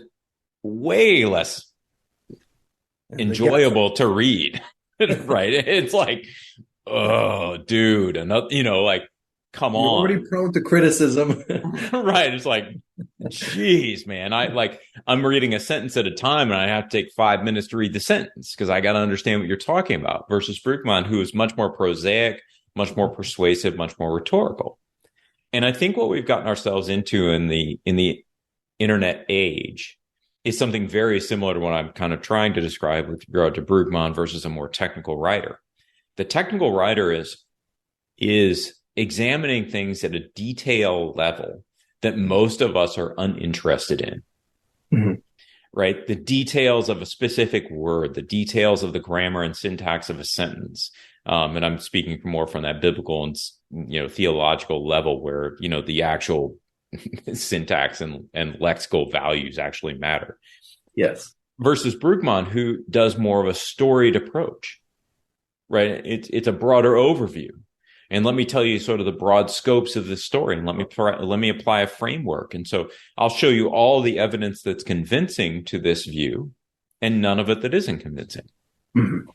way less enjoyable to read. Right? It's like, oh, dude, another, come on. You're already prone to criticism. Right. It's like, geez, man. I'm reading a sentence at a time and I have to take 5 minutes to read the sentence because I got to understand what you're talking about versus Brugman, who is much more prosaic, much more persuasive, much more rhetorical. And I think what we've gotten ourselves into in the internet age is something very similar to what I'm kind of trying to describe with regard to Brugman versus a more technical writer. The technical writer is examining things at a detail level that most of us are uninterested in. Mm-hmm. Right? The details of a specific word, the details of the grammar and syntax of a sentence. And I'm speaking more from that biblical and, theological level where, the actual syntax and lexical values actually matter. Yes. Versus Brugman, who does more of a storied approach, right? It's a broader overview. And let me tell you sort of the broad scopes of this story, and let me apply a framework. And so I'll show you all the evidence that's convincing to this view and none of it that isn't convincing. Mm-hmm.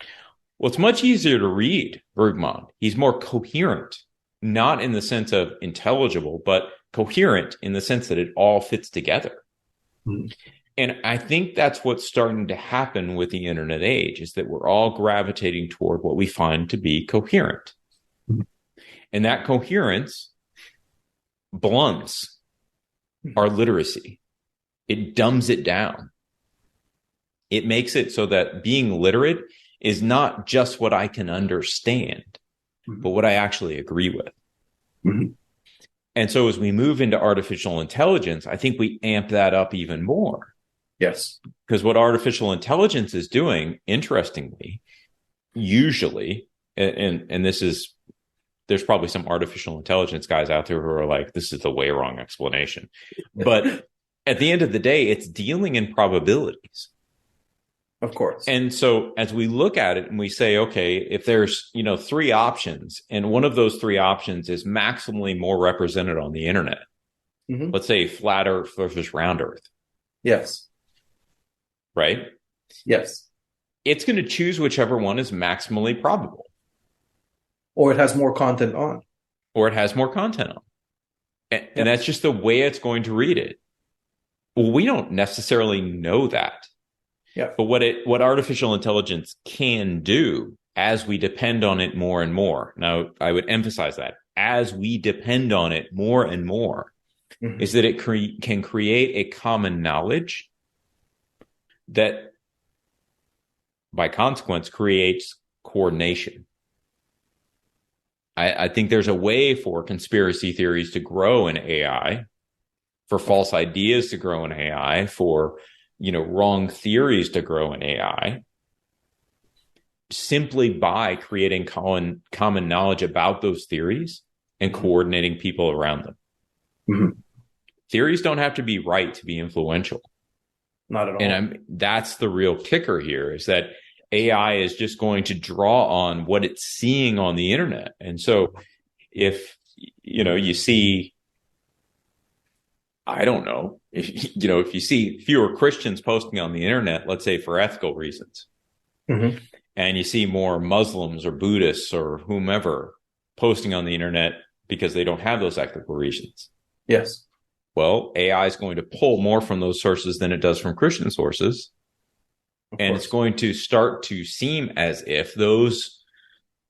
Well, it's much easier to read Brugman. He's more coherent, not in the sense of intelligible, but coherent in the sense that it all fits together. Mm-hmm. And I think that's what's starting to happen with the internet age, is that we're all gravitating toward what we find to be coherent. Mm-hmm. And that coherence blunts our literacy. It dumbs it down. It makes it so that being literate is not just what I can understand, but what I actually agree with. Mm-hmm. And so as we move into artificial intelligence, I think we amp that up even more. Yes. Because what artificial intelligence is doing, interestingly, usually, and this is, there's probably some artificial intelligence guys out there who are like, this is the way wrong explanation. But at the end of the day, it's dealing in probabilities. Of course. And so as we look at it and we say, okay, if there's, three options, and one of those three options is maximally more represented on the internet, mm-hmm. Let's say flat Earth versus round Earth. Yes. Right? Yes. It's going to choose whichever one is maximally probable. Or it has more content on. And that's just the way it's going to read it. Well, we don't necessarily know that. Yeah. But what artificial intelligence can do as we depend on it more and more. Now, I would emphasize that as we depend on it more and more, mm-hmm. is that it can create a common knowledge that, by consequence, creates coordination. I think there's a way for conspiracy theories to grow in AI, for false ideas to grow in AI, for wrong theories to grow in AI, simply by creating common knowledge about those theories and coordinating people around them. Mm-hmm. Theories don't have to be right to be influential. Not at all. And that's the real kicker here, is that AI is just going to draw on what it's seeing on the internet. And so if, you see, I don't know, if you see fewer Christians posting on the internet, let's say for ethical reasons, mm-hmm. and you see more Muslims or Buddhists or whomever posting on the internet because they don't have those ethical reasons. Yes. Well, AI is going to pull more from those sources than it does from Christian sources. And it's going to start to seem as if those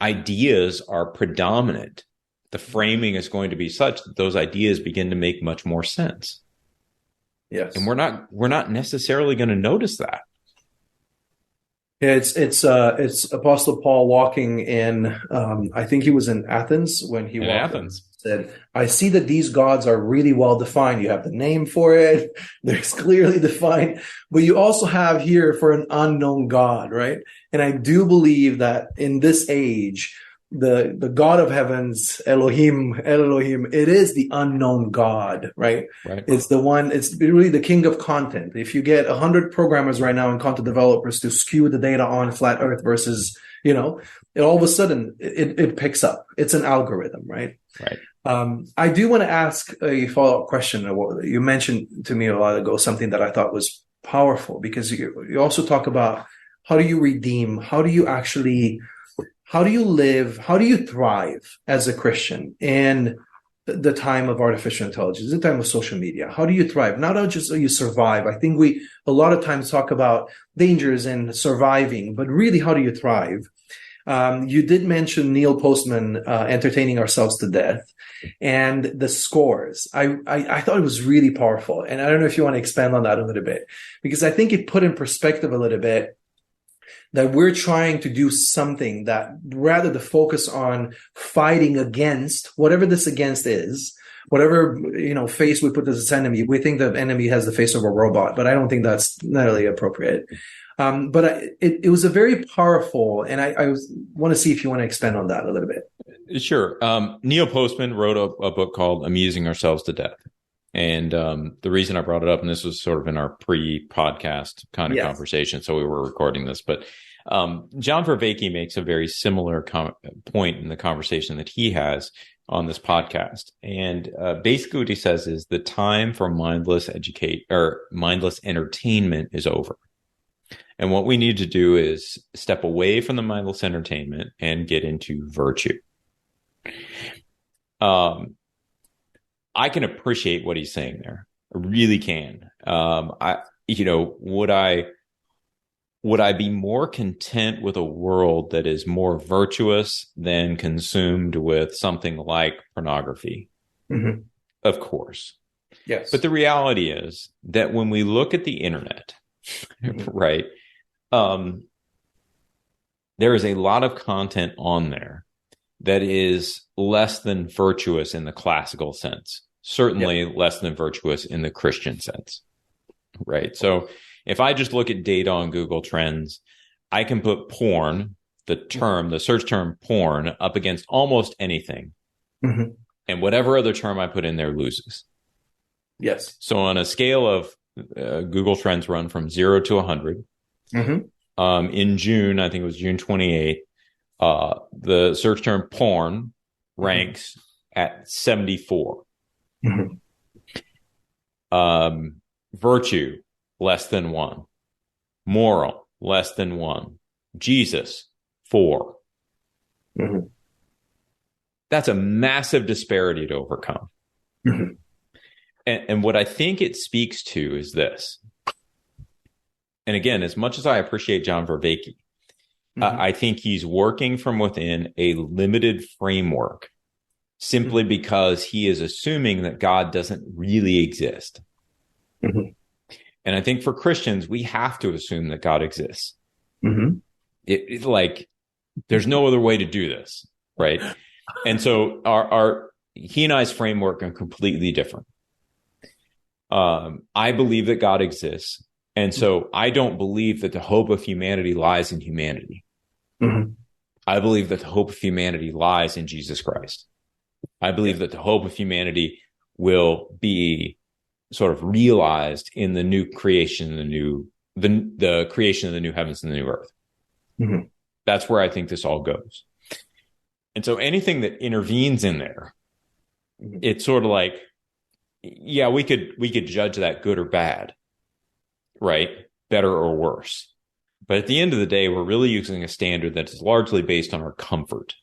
ideas are predominant. The framing is going to be such that those ideas begin to make much more sense. Yes. And we're not necessarily going to notice that. Yeah, it's Apostle Paul walking in, I think he was in Athens when he walked in. Said, I see that these gods are really well defined. You have the name for it. There's clearly defined, but you also have here for an unknown God, right? And I do believe that in this age, the God of heavens, Elohim, it is the unknown God, right? Right. It's really the king of content. If you get 100 programmers right now and content developers to skew the data on flat Earth versus, all of a sudden it picks up. It's an algorithm, right? Right. I do want to ask a follow-up question. You mentioned to me a while ago something that I thought was powerful, because you also talk about how do you redeem, how do you live, how do you thrive as a Christian? And the time of artificial intelligence, the time of social media? How do you thrive? Not just so you survive. I think we a lot of times talk about dangers and surviving, but really, how do you thrive? You did mention Neil Postman entertaining ourselves to death and the scores. I thought it was really powerful. And I don't know if you want to expand on that a little bit, because I think it put in perspective a little bit that we're trying to do something that rather to focus on fighting against whatever this against is, whatever, face we put as its enemy. We think the enemy has the face of a robot, but I don't think that's not really appropriate. But it was a very powerful, and I want to see if you want to expand on that a little bit. Sure. Neil Postman wrote a book called Amusing Ourselves to Death. And the reason I brought it up, and this was sort of in our pre-podcast kind of conversation, so we were recording this, but John Vervaeke makes a very similar point in the conversation that he has on this podcast. And basically what he says is the time for mindless entertainment is over. And what we need to do is step away from the mindless entertainment and get into virtue. I can appreciate what he's saying there. I really can. Would I be more content with a world that is more virtuous than consumed with something like pornography? Mm-hmm. Of course. Yes. But the reality is that when we look at the internet, right, there is a lot of content on there that is less than virtuous in the classical sense, certainly less than virtuous in the Christian sense, right? So if I just look at data on Google Trends, I can put porn, the search term porn, up against almost anything. Mm-hmm. And whatever other term I put in there loses. Yes. So on a scale of Google Trends run from 0 to 100, in June, I think it was June 28th, the search term porn ranks at 74. Virtue, less than 1. Moral, less than 1. Jesus, 4. That's a massive disparity to overcome. And what I think it speaks to is this. And again, as much as I appreciate John Vervaeke, I think he's working from within a limited framework simply because he is assuming that God doesn't really exist. And I think for Christians, we have to assume that God exists. It's like, there's no other way to do this, right? And so he and I's framework are completely different. I believe that God exists. And so I don't believe that the hope of humanity lies in humanity. I believe that the hope of humanity lies in Jesus Christ. I believe that the hope of humanity will be sort of realized in the new creation, the creation of the new heavens and the new earth. That's where I think this all goes. And so anything that intervenes in there, it's sort of like, yeah, we could judge that good or bad, right? Better or worse. But at the end of the day, we're really using a standard that is largely based on our comfort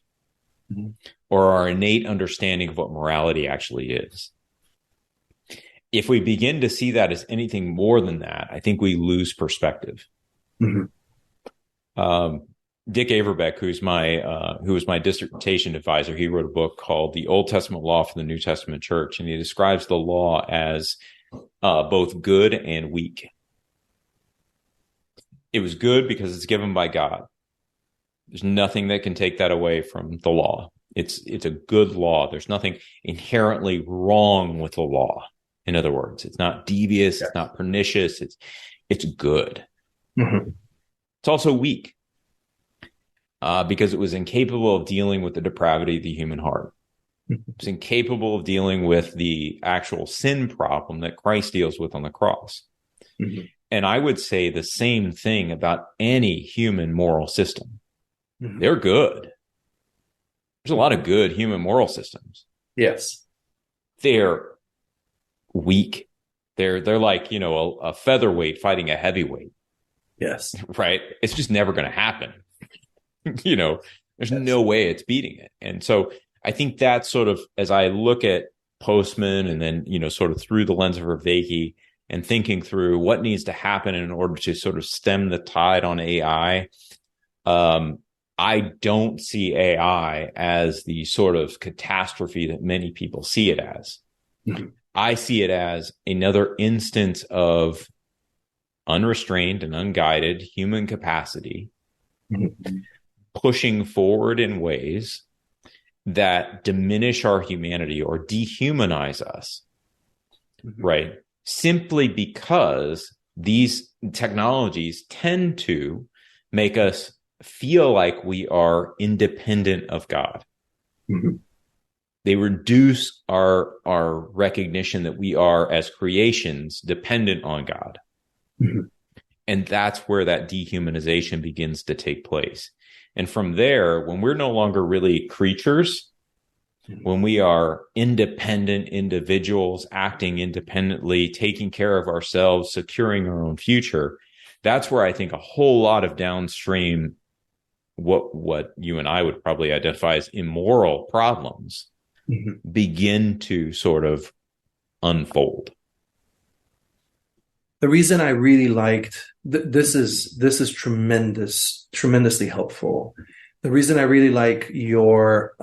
or our innate understanding of what morality actually is. If we begin to see that as anything more than that, I think we lose perspective. Dick Averbeck, who was my dissertation advisor, he wrote a book called The Old Testament Law for the New Testament Church, and he describes the law as both good and weak. It was good because it's given by God. There's nothing that can take that away from the law. It's a good law. There's nothing inherently wrong with the law. In other words, it's not devious, it's not pernicious, it's good. It's also weak because it was incapable of dealing with the depravity of the human heart. It's incapable of dealing with the actual sin problem that Christ deals with on the cross. And I would say the same thing about any human moral system. They're good. There's a lot of good human moral systems. Yes. They're weak. They're like, a featherweight fighting a heavyweight. Yes. Right? It's just never going to happen. There's no way it's beating it. And so I think that's sort of, as I look at Postman, and then, sort of through the lens of Vervaeke, and thinking through what needs to happen in order to sort of stem the tide on AI. I don't see AI as the sort of catastrophe that many people see it as. Mm-hmm. I see it as another instance of unrestrained and unguided human capacity, mm-hmm. pushing forward in ways that diminish our humanity or dehumanize us, mm-hmm. right? Simply because these technologies tend to make us feel like we are independent of God. Mm-hmm. They reduce our recognition that we are, as creations, dependent on God. Mm-hmm. And that's where that dehumanization begins to take place. And from there, when we're no longer really creatures, mm-hmm. when we are independent individuals acting independently, taking care of ourselves, securing our own future, that's where I think a whole lot of downstream, what you and I would probably identify as immoral problems, mm-hmm. begin to sort of unfold. The reason I really liked this is tremendously helpful. The reason I really like your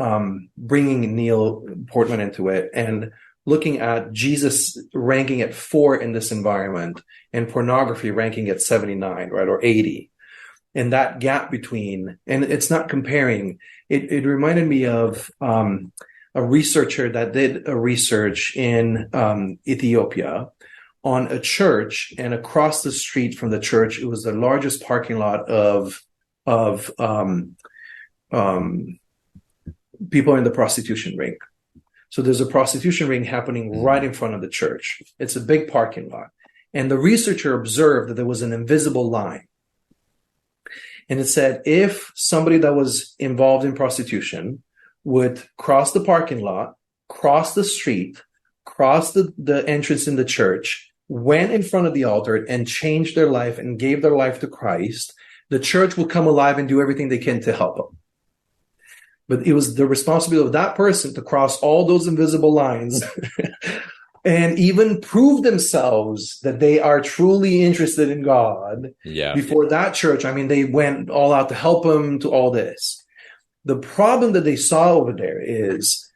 bringing Neil Portman into it and looking at Jesus ranking at 4 in this environment and pornography ranking at 79, right, or 80. And that gap between, and it's not comparing, it reminded me of a researcher that did a research in Ethiopia on a church, and across the street from the church, it was the largest parking lot of people in the prostitution ring. So there's a prostitution ring happening right in front of the church. It's a big parking lot. And the researcher observed that there was an invisible line. And it said, if somebody that was involved in prostitution would cross the parking lot, cross the street, cross the entrance in the church, went in front of the altar and changed their life and gave their life to Christ, the church would come alive and do everything they can to help them. But it was the responsibility of that person to cross all those invisible lines and even prove themselves that they are truly interested in God. Yeah. Before that church, I mean, they went all out to help them to all this. The problem that they saw over there is,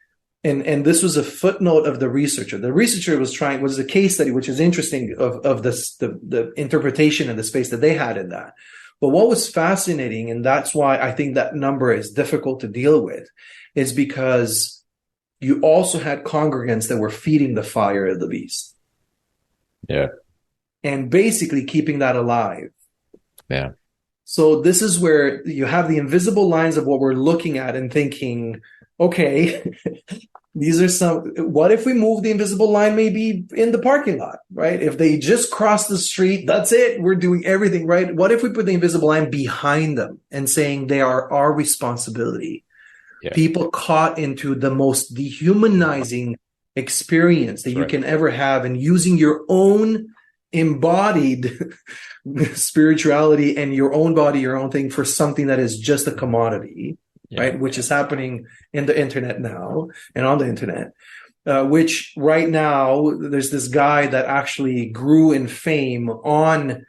and this was a footnote of the researcher. The researcher was a case study, which is interesting of this, the interpretation and the space that they had in that. But what was fascinating, and that's why I think that number is difficult to deal with, is because you also had congregants that were feeding the fire of the beast. Yeah. And basically keeping that alive. Yeah. So this is where you have the invisible lines of what we're looking at and thinking, okay, these are some, what if we move the invisible line maybe in the parking lot, right? If they just cross the street, that's it. We're doing everything, right? What if we put the invisible line behind them and saying they are our responsibility? Yeah. People caught into the most dehumanizing experience that you can ever have, and using your own embodied spirituality and your own body, your own thing for something that is just a commodity. Yeah. Right, which is happening in the internet now and on the internet, which right now there's this guy that actually grew in fame on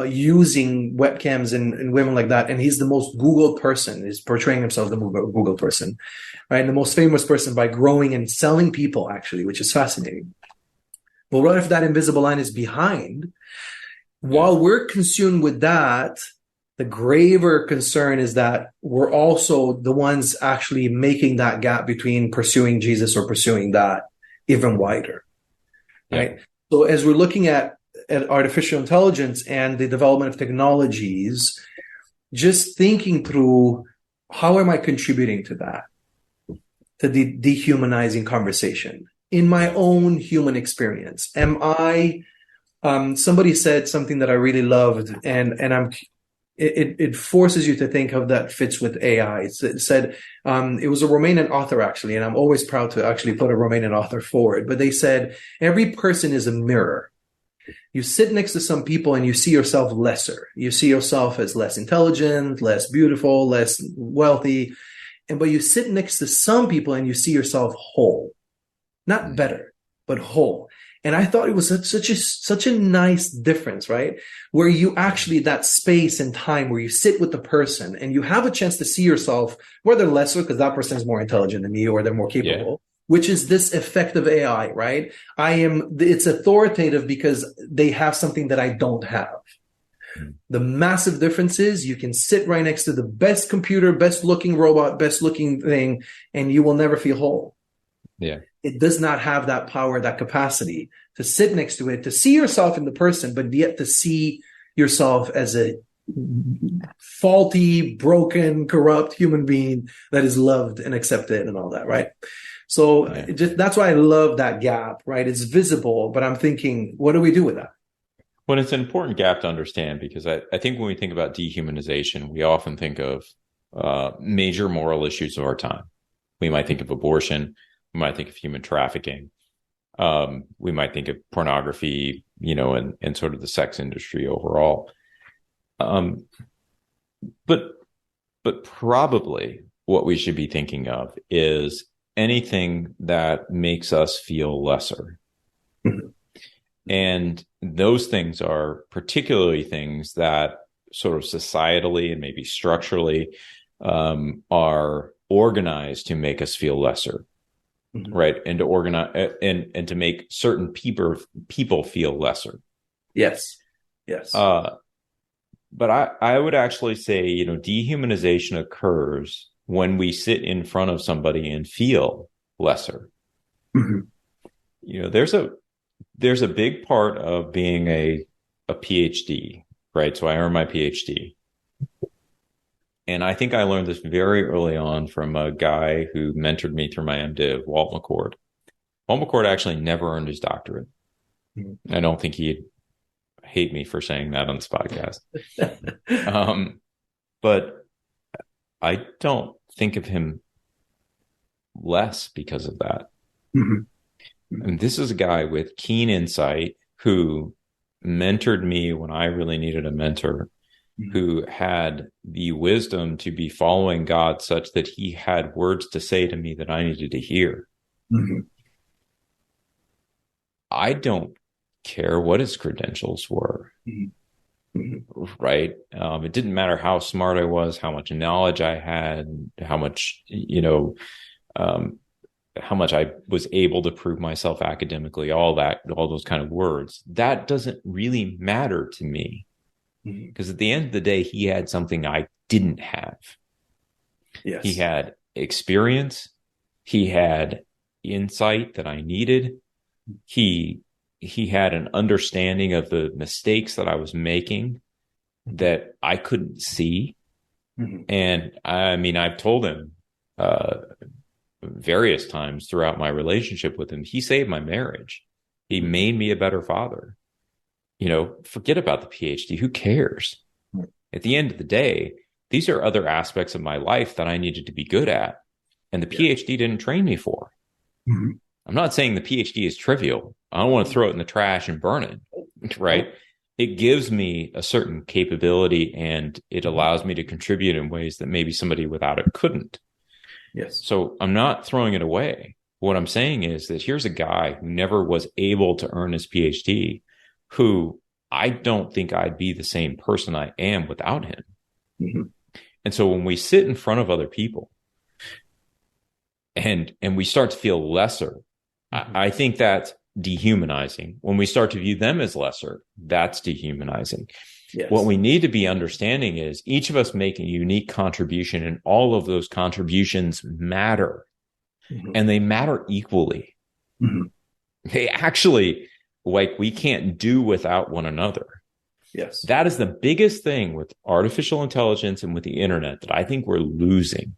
using webcams and women like that, and he's the most Googled person. He's portraying himself as the Googled person, right? The most famous person by growing and selling people, actually, which is fascinating. But what if that invisible line is behind? While we're consumed with that, the graver concern is that we're also the ones actually making that gap between pursuing Jesus or pursuing that even wider, right? So as we're looking at artificial intelligence and the development of technologies, just thinking through, how am I contributing to that, to the dehumanizing conversation in my own human experience? Am I, somebody said something that I really loved, and it forces you to think of that fits with AI. It said, it was a Romanian author, actually, and I'm always proud to actually put a Romanian author forward. But they said, every person is a mirror. You sit next to some people and you see yourself lesser. You see yourself as less intelligent, less beautiful, less wealthy. But you sit next to some people and you see yourself whole. not better, but whole. And I thought it was such a nice difference, right? Where you actually, that space and time where you sit with the person and you have a chance to see yourself, whether lesser, because that person is more intelligent than me or they're more capable, which is this effect of AI, right? It's authoritative because they have something that I don't have. The massive difference is you can sit right next to the best computer, best looking robot, best looking thing, and you will never feel whole. Yeah. It does not have that power, that capacity to sit next to it, to see yourself in the person, but yet to see yourself as a faulty, broken, corrupt human being that is loved and accepted and all that, right? So that's why I love that gap, right? It's visible, but I'm thinking, what do we do with that? Well, it's an important gap to understand because I think when we think about dehumanization, we often think of major moral issues of our time. We might think of abortion. We might think of human trafficking. We might think of pornography, and sort of the sex industry overall. But probably what we should be thinking of is anything that makes us feel lesser. And those things are particularly things that sort of societally and maybe structurally are organized to make us feel lesser. Right. And to organize and to make certain people feel lesser. Yes. But I would actually say, dehumanization occurs when we sit in front of somebody and feel lesser. There's a big part of being a PhD, right? So I earned my PhD. And I think I learned this very early on from a guy who mentored me through my MDiv, Walt McCord. Walt McCord actually never earned his doctorate. I don't think he'd hate me for saying that on this podcast. But I don't think of him less because of that. And this is a guy with keen insight who mentored me when I really needed a mentor, who had the wisdom to be following God such that he had words to say to me that I needed to hear. I don't care what his credentials were, right? It didn't matter how smart I was, how much knowledge I had, how much, how much I was able to prove myself academically, all those kind of words. That doesn't really matter to me. Because at the end of the day, he had something I didn't have. Yes. He had experience. He had insight that I needed. He had an understanding of the mistakes that I was making that I couldn't see. And I mean, I've told him various times throughout my relationship with him, he saved my marriage. He made me a better father. Forget about the PhD. Who cares? At the end of the day, these are other aspects of my life that I needed to be good at. And the PhD didn't train me for. I'm not saying the PhD is trivial. I don't want to throw it in the trash and burn it, right? It gives me a certain capability and it allows me to contribute in ways that maybe somebody without it couldn't. Yes. So I'm not throwing it away. What I'm saying is that here's a guy who never was able to earn his PhD, who I don't think I'd be the same person I am without him. And so when we sit in front of other people and we start to feel lesser, I think that's dehumanizing. When we start to view them as lesser, that's dehumanizing. Yes. What we need to be understanding is each of us make a unique contribution, and all of those contributions matter, and they matter equally. They actually, we can't do without one another. Yes. That is the biggest thing with artificial intelligence and with the internet that I think we're losing,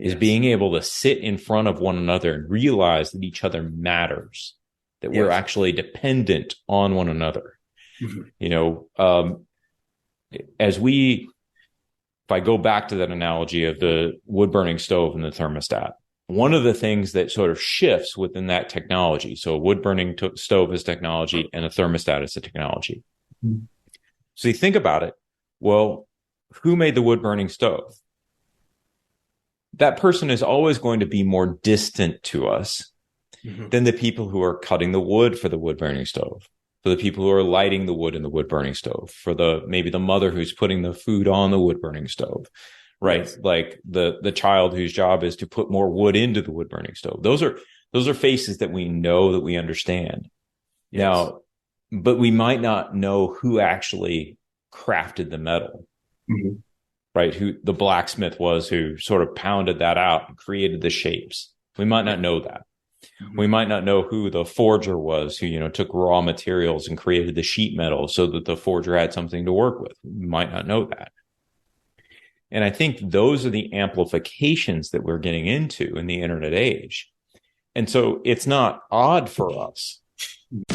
is being able to sit in front of one another and realize that each other matters, that we're actually dependent on one another. If I go back to that analogy of the wood burning stove and the thermostat, one of the things that sort of shifts within that technology, so a wood burning stove is technology and a thermostat is a technology. So you think about it. Well, who made the wood burning stove? That person is always going to be more distant to us than the people who are cutting the wood for the wood burning stove, for the people who are lighting the wood in the wood burning stove, for maybe the mother who's putting the food on the wood burning stove, right? Yes. Like the child whose job is to put more wood into the wood burning stove. Those are faces that we know, that we understand. Yes. Now, but we might not know who actually crafted the metal, right? Who the blacksmith was who sort of pounded that out and created the shapes. We might not know that. We might not know who the forger was who, took raw materials and created the sheet metal so that the forger had something to work with. We might not know that. And I think those are the amplifications that we're getting into in the internet age. And so it's not odd for us.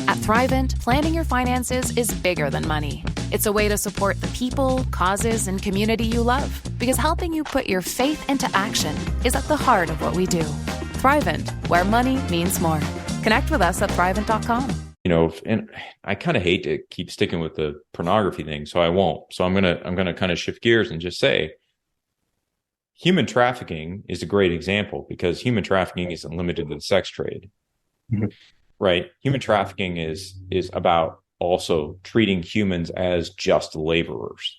At Thrivent, planning your finances is bigger than money. It's a way to support the people, causes, and community you love. Because helping you put your faith into action is at the heart of what we do. Thrivent, where money means more. Connect with us at Thrivent.com. And I kind of hate to keep sticking with the pornography thing, so I won't. So I'm gonna kind of shift gears and just say, human trafficking is a great example because human trafficking isn't limited to the sex trade. Right? Human trafficking is about also treating humans as just laborers.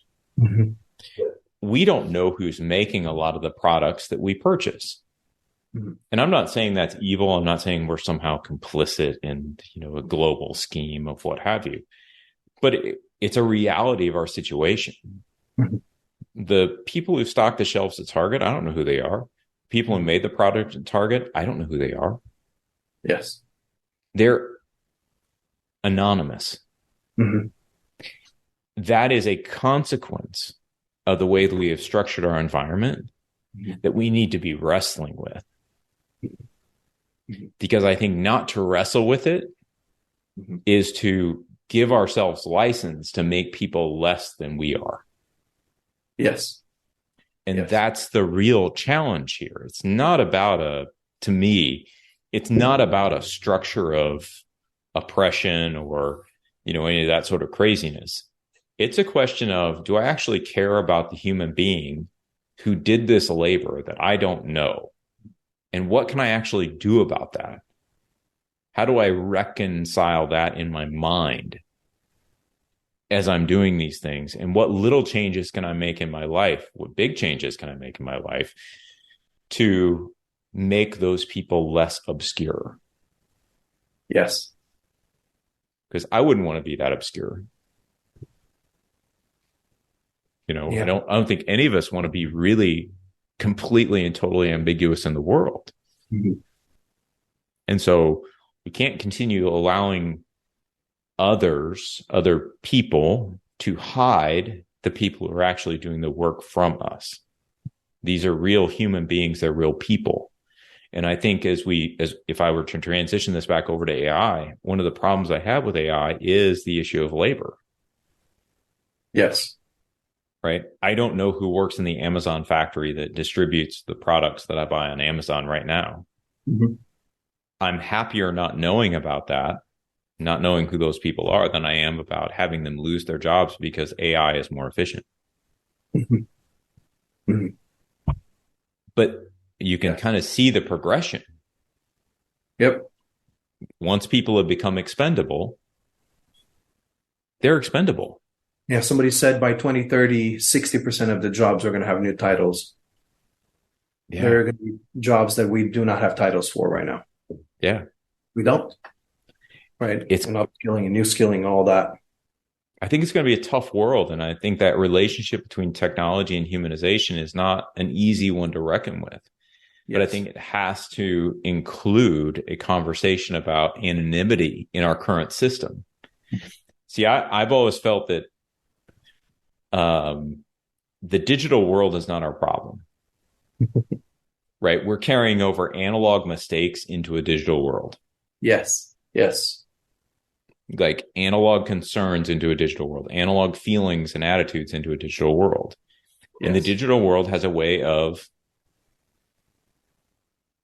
We don't know who's making a lot of the products that we purchase. And I'm not saying that's evil. I'm not saying we're somehow complicit in, a global scheme of what have you. But it's a reality of our situation. The people who stock the shelves at Target, I don't know who they are. People who made the product at Target, I don't know who they are. Yes. They're anonymous. That is a consequence of the way that we have structured our environment that we need to be wrestling with. Because I think not to wrestle with it is to give ourselves license to make people less than we are. Yes. And that's the real challenge here. It's not about to me, it's not about a structure of oppression or, any of that sort of craziness. It's a question of, do I actually care about the human being who did this labor that I don't know? And what can I actually do about that? How do I reconcile that in my mind as I'm doing these things? And what little changes can I make in my life? What big changes can I make in my life to make those people less obscure? Yes. Because I wouldn't want to be that obscure. I don't think any of us want to be really completely and totally ambiguous in the world. And so we can't continue allowing other people to hide the people who are actually doing the work from us. These are real human beings. They're real people. And I think as if I were to transition this back over to AI, one of the problems I have with AI is the issue of labor. Yes. Right. I don't know who works in the Amazon factory that distributes the products that I buy on Amazon right now. I'm happier not knowing about that, not knowing who those people are, than I am about having them lose their jobs because AI is more efficient. But you can kind of see the progression. Yep. Once people have become expendable, they're expendable. Yeah, somebody said by 2030, 60% of the jobs are going to have new titles. Yeah. There are going to be jobs that we do not have titles for right now. Yeah. We don't. Right. It's upskilling and new skilling, all that. I think it's going to be a tough world. And I think that relationship between technology and humanization is not an easy one to reckon with. Yes. But I think it has to include a conversation about anonymity in our current system. See, I've always felt that the digital world is not our problem, right? We're carrying over analog mistakes into a digital world. Yes. Yes. Like analog concerns into a digital world, analog feelings and attitudes into a digital world. Yes. And the digital world has a way of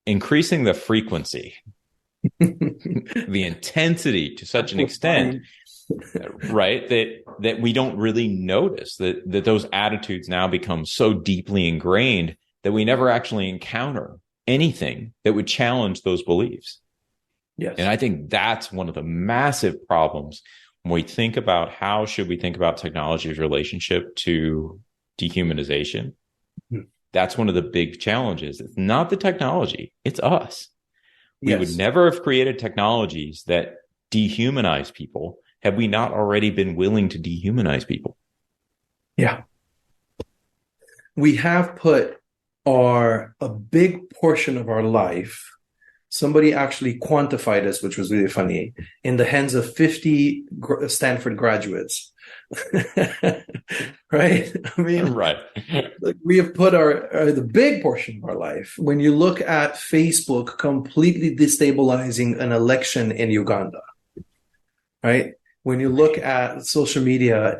increasing the frequency, the intensity to such an extent, right, that we don't really notice that those attitudes now become so deeply ingrained that we never actually encounter anything that would challenge those beliefs. And Yes. I think that's one of the massive problems when we think about how should we think about technology's relationship to dehumanization. Mhm. That's one of the big challenges. It's not the technology, it's us. We would Yes. never have created technologies that dehumanize people had we not already been willing to dehumanize people. Yeah. We have put a big portion of our life, somebody actually quantified this, which was really funny, in the hands of 50 Stanford graduates. Right? I mean, Right. like we have put the big portion of our life. When you look at Facebook completely destabilizing an election in Uganda, right? When you look at social media,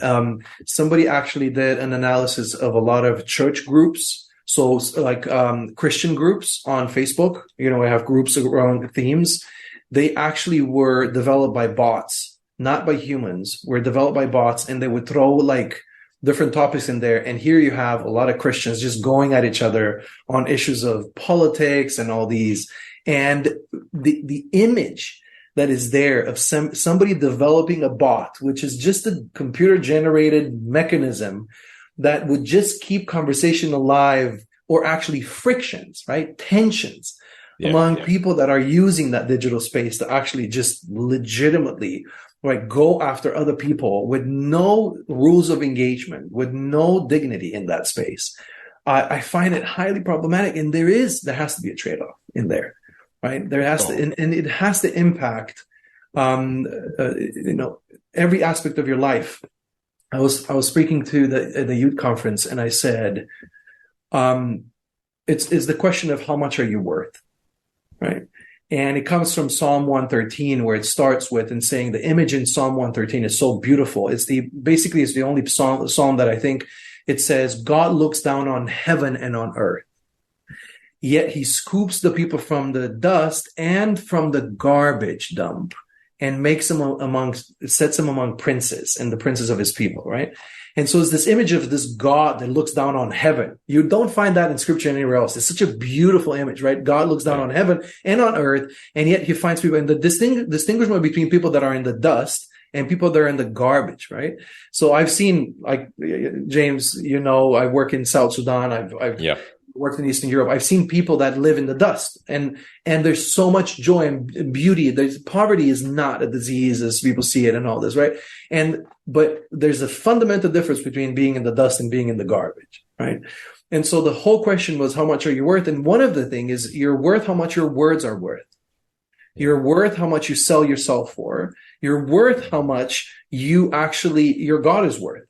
somebody actually did an analysis of a lot of church groups. So like Christian groups on Facebook, we have groups around themes. They actually were developed by bots, not by humans, were developed by bots, and they would throw like different topics in there. And here you have a lot of Christians just going at each other on issues of politics and all these. And the image that is there of somebody developing a bot, which is just a computer generated mechanism that would just keep conversation alive, or actually frictions, right? Tensions among people that are using that digital space to actually just legitimately go after other people with no rules of engagement, with no dignity in that space. I find it highly problematic. And there has to be a trade-off in there. Right. There has to, and it has to impact, every aspect of your life. I was speaking to the youth conference, and I said, it's the question of how much are you worth, right? And it comes from Psalm 113, where it starts with and saying the image in Psalm 113 is so beautiful. It's the only psalm that I think it says God looks down on heaven and on earth. Yet he scoops the people from the dust and from the garbage dump and sets them among princes and the princes of his people, right? And so it's this image of this God that looks down on heaven. You don't find that in scripture anywhere else. It's such a beautiful image, right? God looks down on heaven and on earth, and yet he finds people, and the distinguishment between people that are in the dust and people that are in the garbage, right? So I've seen, like, James, I work in South Sudan. I've worked in Eastern Europe. I've seen people that live in the dust, and there's so much joy and beauty. Poverty is not a disease as people see it and all this, right? But there's a fundamental difference between being in the dust and being in the garbage, right? And so the whole question was, how much are you worth? And one of the things is you're worth how much your words are worth. You're worth how much you sell yourself for. You're worth how much your God is worth.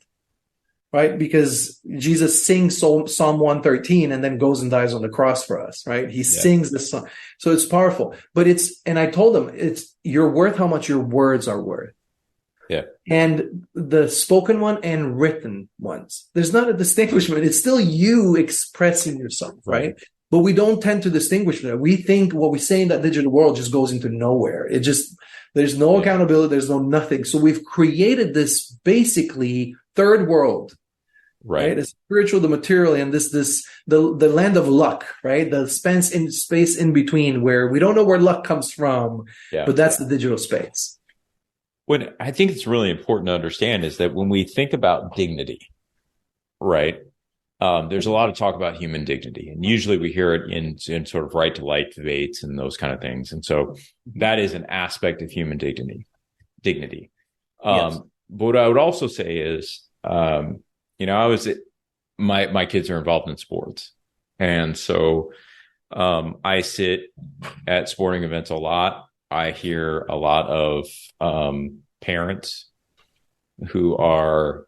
Right? Because Jesus sings Psalm 113 and then goes and dies on the cross for us, right? He sings this song. So it's powerful. But and I told him, you're worth how much your words are worth. Yeah. And the spoken one and written ones, there's not a distinguishment. It's still you expressing yourself, right? But we don't tend to distinguish that. We think what we say in that digital world just goes into nowhere. There's no accountability. There's no nothing. So we've created this basically third world. Right. The spiritual, the material, and the land of luck, right? The space in between where we don't know where luck comes from, but that's the digital space. What I think it's really important to understand is that when we think about dignity, right, there's a lot of talk about human dignity, and usually we hear it in sort of right to life debates and those kind of things. And so that is an aspect of human dignity. But what I would also say is, my kids are involved in sports. And so I sit at sporting events a lot. I hear a lot of parents who are,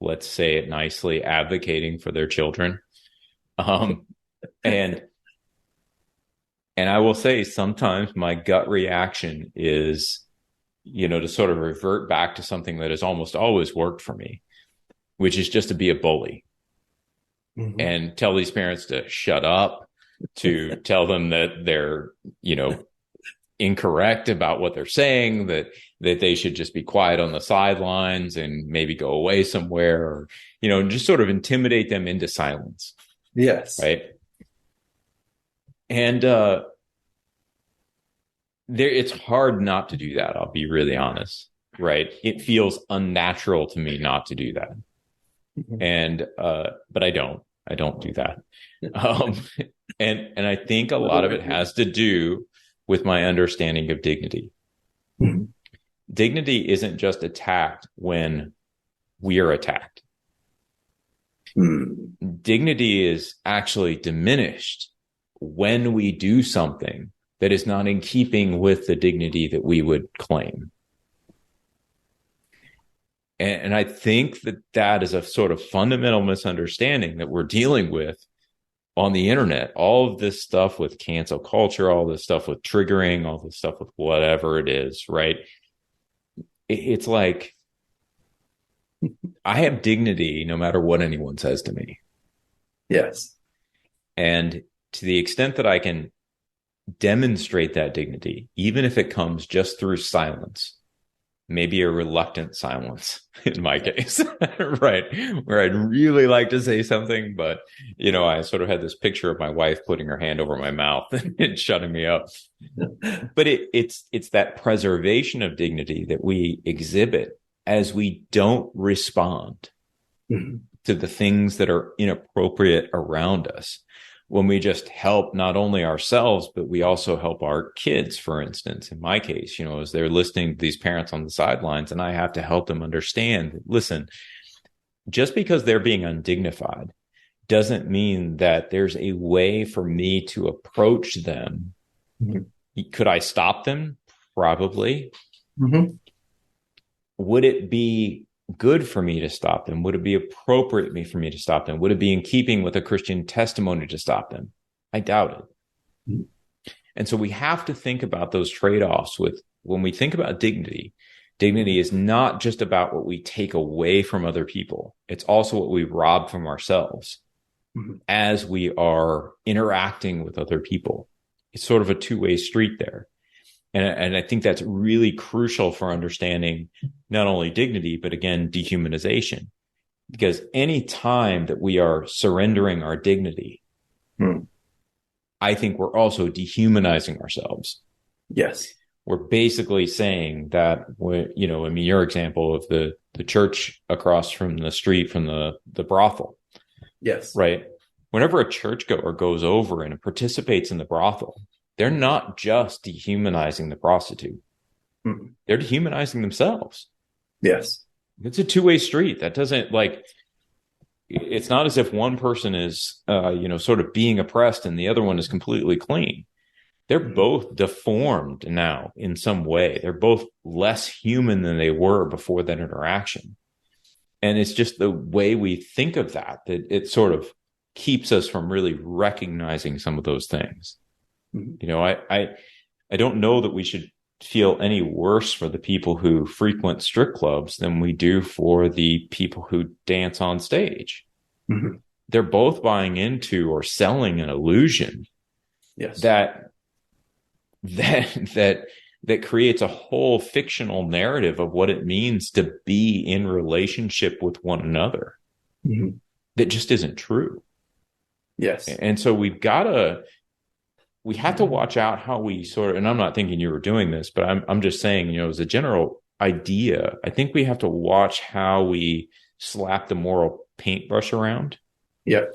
let's say it nicely, advocating for their children. And I will say sometimes my gut reaction is, to sort of revert back to something that has almost always worked for me, which is just to be a bully and tell these parents to shut up, to tell them that they're, incorrect about what they're saying, that they should just be quiet on the sidelines and maybe go away somewhere, or, just sort of intimidate them into silence. Yes. Right. And it's hard not to do that. I'll be really honest, right? It feels unnatural to me not to do that. And, but I don't do that. Um, and I think a lot of it has to do with my understanding of dignity. Dignity isn't just attacked when we are attacked. Dignity is actually diminished when we do something that is not in keeping with the dignity that we would claim. And I think that is a sort of fundamental misunderstanding that we're dealing with on the internet. All of this stuff with cancel culture, all this stuff with triggering, all this stuff with whatever it is, right? It's like, I have dignity no matter what anyone says to me. Yes. And to the extent that I can demonstrate that dignity, even if it comes just through silence, maybe a reluctant silence in my case, right? Where I'd really like to say something, but, I sort of had this picture of my wife putting her hand over my mouth and shutting me up. But it's that preservation of dignity that we exhibit as we don't respond to the things that are inappropriate around us. When we just help not only ourselves, but we also help our kids, for instance, in my case, as they're listening to these parents on the sidelines, and I have to help them understand, listen, just because they're being undignified doesn't mean that there's a way for me to approach them. Could I stop them? Probably. Would it be good for me to stop them? Would it be appropriate for me to stop them? Would it be in keeping with a Christian testimony to stop them? I doubt it. And so we have to think about those trade-offs when we think about dignity. Dignity is not just about what we take away from other people. It's also what we rob from ourselves as we are interacting with other people. It's sort of a two-way street there. And I think that's really crucial for understanding not only dignity, but again, dehumanization. Because any time that we are surrendering our dignity, I think we're also dehumanizing ourselves. Yes. We're basically saying that, your example of the church across from the street from the brothel. Yes. Right. Whenever a churchgoer goes over and participates in the brothel, they're not just dehumanizing the prostitute. They're dehumanizing themselves. Yes. It's a two-way street. That doesn't it's not as if one person is, sort of being oppressed and the other one is completely clean. They're both deformed now in some way. They're both less human than they were before that interaction. And it's just the way we think of that it sort of keeps us from really recognizing some of those things. I don't know that we should feel any worse for the people who frequent strip clubs than we do for the people who dance on stage. They're both buying into or selling an illusion that creates a whole fictional narrative of what it means to be in relationship with one another that just isn't true. Yes. And so we have to watch out how we sort of, and I'm not thinking you were doing this, but I'm just saying, as a general idea, I think we have to watch how we slap the moral paintbrush around. Yeah.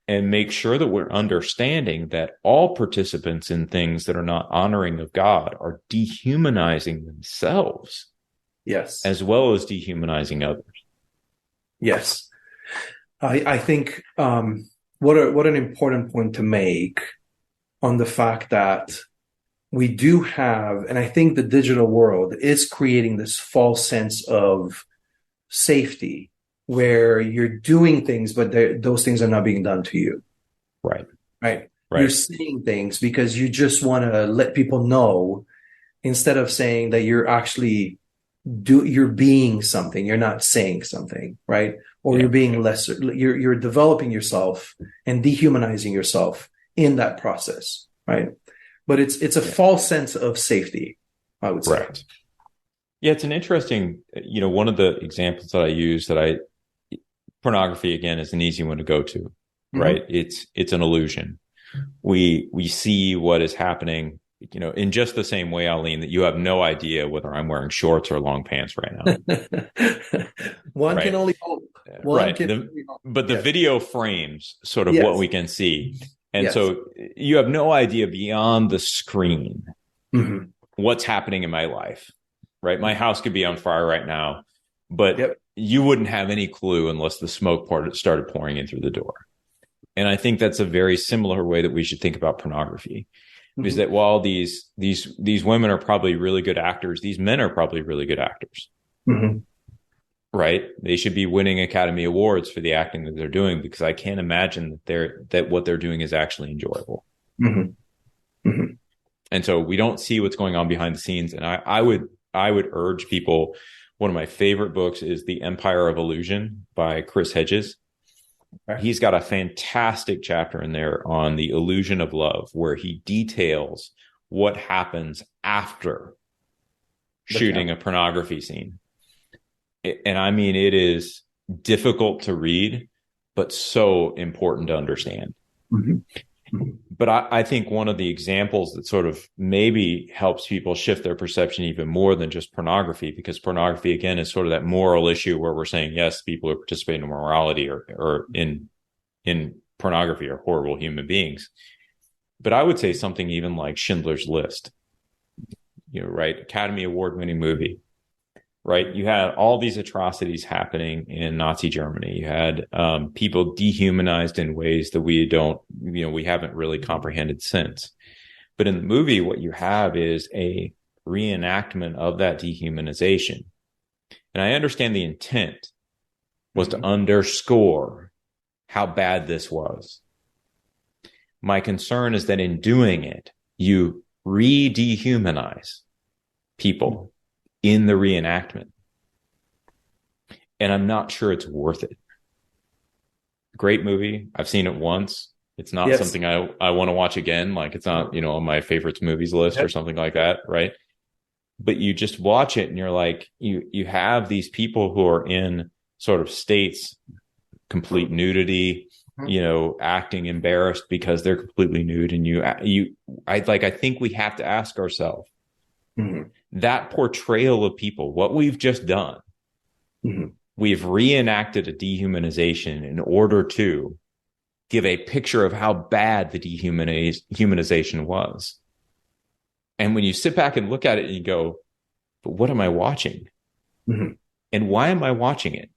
And make sure that we're understanding that all participants in things that are not honoring of God are dehumanizing themselves. Yes. As well as dehumanizing others. Yes. I think what an important point to make on the fact that we do have, and I think the digital world is creating this false sense of safety where you're doing things, but those things are not being done to you. Right. You're saying things because you just want to let people know instead of saying that you're actually you're being something, you're not saying something, right? Or you're being lesser, you're developing yourself and dehumanizing yourself in that process, right? But it's a false sense of safety, I would say. Correct. Yeah, it's an interesting, one of the examples that I use pornography, again, is an easy one to go to, right? It's an illusion. We see what is happening, in just the same way, Aline, that you have no idea whether I'm wearing shorts or long pants right now. One Right. can only hope. Right. But the Yes. video frames sort of what Yes. we can see. And Yes. so you have no idea beyond the screen Mm-hmm. what's happening in my life, right? My house could be on fire right now, but Yep. you wouldn't have any clue unless the smoke started pouring in through the door. And I think that's a very similar way that we should think about pornography. Mm-hmm. Is that while these women are probably really good actors, these men are probably really good actors. Mm-hmm. Right? They should be winning Academy Awards for the acting that they're doing, because I can't imagine that what they're doing is actually enjoyable. Mm-hmm. Mm-hmm. And so we don't see what's going on behind the scenes. And I would urge people. One of my favorite books is The Empire of Illusion by Chris Hedges. Okay. He's got a fantastic chapter in there on the illusion of love, where he details what happens after shooting a pornography scene. And I mean, it is difficult to read, but so important to understand. Mm-hmm. Mm-hmm. But I think one of the examples that sort of maybe helps people shift their perception even more than just pornography, because pornography, again, is sort of that moral issue where we're saying, yes, people who participate in morality or in pornography are horrible human beings. But I would say something even like Schindler's List, right? Academy Award winning movie. Right. You had all these atrocities happening in Nazi Germany. You had people dehumanized in ways that we haven't really comprehended since. But in the movie, what you have is a reenactment of that dehumanization. And I understand the intent was to underscore how bad this was. My concern is that in doing it, you re-dehumanize people in the reenactment. And I'm not sure it's worth it. Great movie. I've seen it once. It's not something I want to watch again. Like, it's not, on my favorites movies list or something like that. Right. But you just watch it and you're like, you have these people who are in sort of states, complete nudity, acting embarrassed because they're completely nude. And I think we have to ask ourselves, that portrayal of people, what we've just done, we've reenacted a dehumanization in order to give a picture of how bad the dehumanization was. And when you sit back and look at it and you go, but what am I watching? And why am I watching it?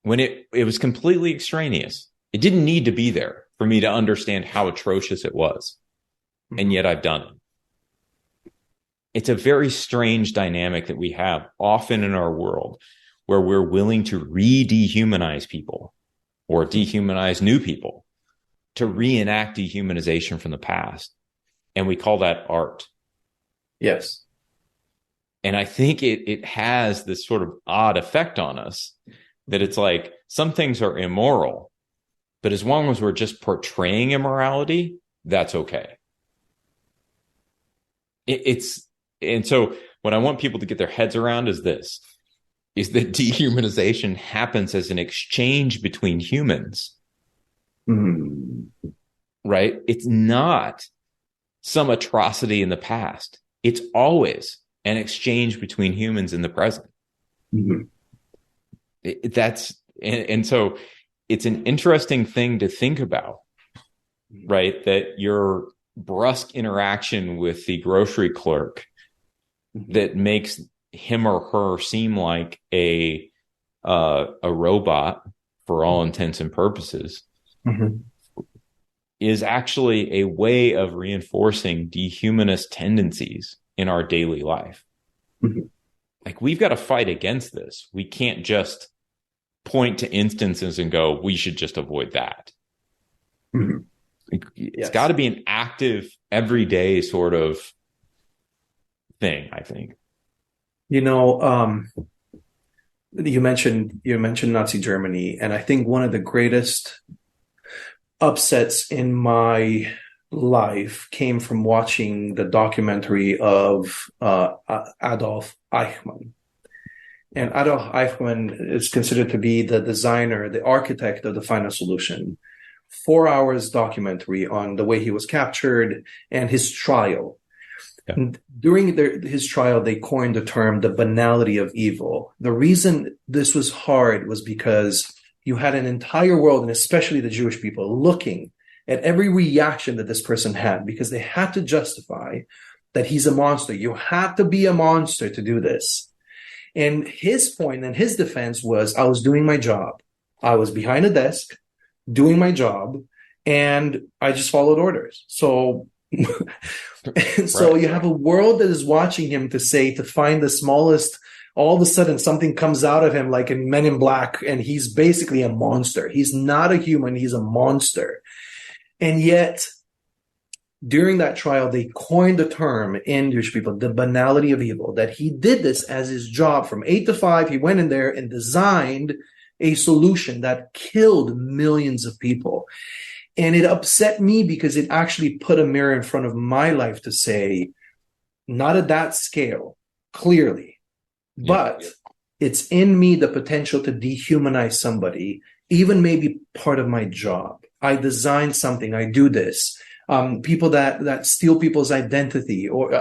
When it was completely extraneous. It didn't need to be there for me to understand how atrocious it was. And yet I've done it. It's a very strange dynamic that we have often in our world, where we're willing to re-dehumanize people or dehumanize new people to reenact dehumanization from the past. And we call that art. Yes. And I think it has this sort of odd effect on us, that it's like some things are immoral, but as long as we're just portraying immorality, that's okay. And so what I want people to get their heads around is this, is that dehumanization happens as an exchange between humans, right? It's not some atrocity in the past. It's always an exchange between humans in the present. And so it's an interesting thing to think about, right? That your brusque interaction with the grocery clerk that makes him or her seem like a robot for all intents and purposes is actually a way of reinforcing dehumanist tendencies in our daily life. Like, we've got to fight against this. We can't just point to instances and go, we should just avoid that. It's got to be an active, everyday sort of thing, I think. You mentioned Nazi Germany, and I think one of the greatest upsets in my life came from watching the documentary of Adolf Eichmann. And Adolf Eichmann is considered to be the designer, the architect of the final solution 4 hours documentary on the way he was captured and his trial. Yeah. And during his trial, they coined the term the banality of evil. The reason this was hard was because you had an entire world, and especially the Jewish people, looking at every reaction that this person had, because they had to justify that he's a monster. You have to be a monster to do this. And his point and his defense was, I was doing my job. I was behind a desk doing my job, and I just followed orders. So, so you have a world that is watching him to find the smallest, all of a sudden something comes out of him like in Men in Black, and he's basically a monster. He's not a human, he's a monster. And yet, during that trial, they coined the term in Jewish people, the banality of evil, that he did this as his job from 8 to 5. He went in there and designed a solution that killed millions of people. And it upset me because it actually put a mirror in front of my life to say, not at that scale, clearly, but it's in me the potential to dehumanize somebody, even maybe part of my job. I design something, I do this. People that steal people's identity or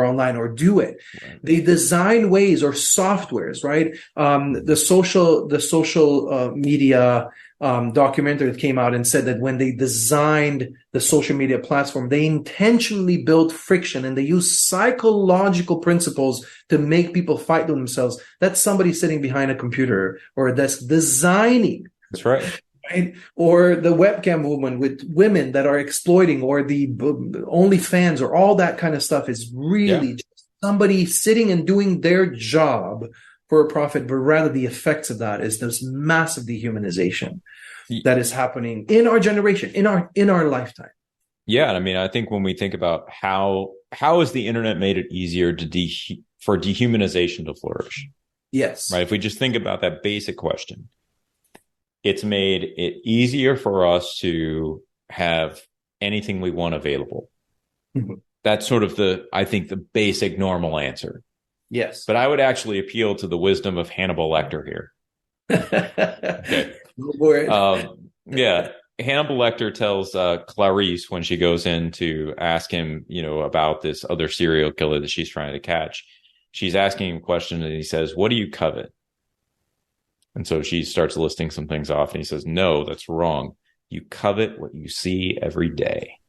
online or do it. Right. They design ways or softwares, right? The social media documentary that came out and said that when they designed the social media platform, they intentionally built friction and they use psychological principles to make people fight with themselves. That's somebody sitting behind a computer or a desk designing. That's right. Right? Or the webcam movement with women that are exploiting, or the OnlyFans, or all that kind of stuff is really just somebody sitting and doing their job for a profit, but rather the effects of that is this massive dehumanization that is happening in our generation, in our lifetime. Yeah, I mean, I think when we think about how has the internet made it easier for dehumanization to flourish? Yes. Right. If we just think about that basic question. It's made it easier for us to have anything we want available. Mm-hmm. That's sort of I think the basic normal answer. Yes. But I would actually appeal to the wisdom of Hannibal Lecter here. Okay. Yeah. Hannibal Lecter tells Clarice when she goes in to ask him, about this other serial killer that she's trying to catch. She's asking him a question and he says, "What do you covet?" And so she starts listing some things off and he says, "No, that's wrong. You covet what you see every day."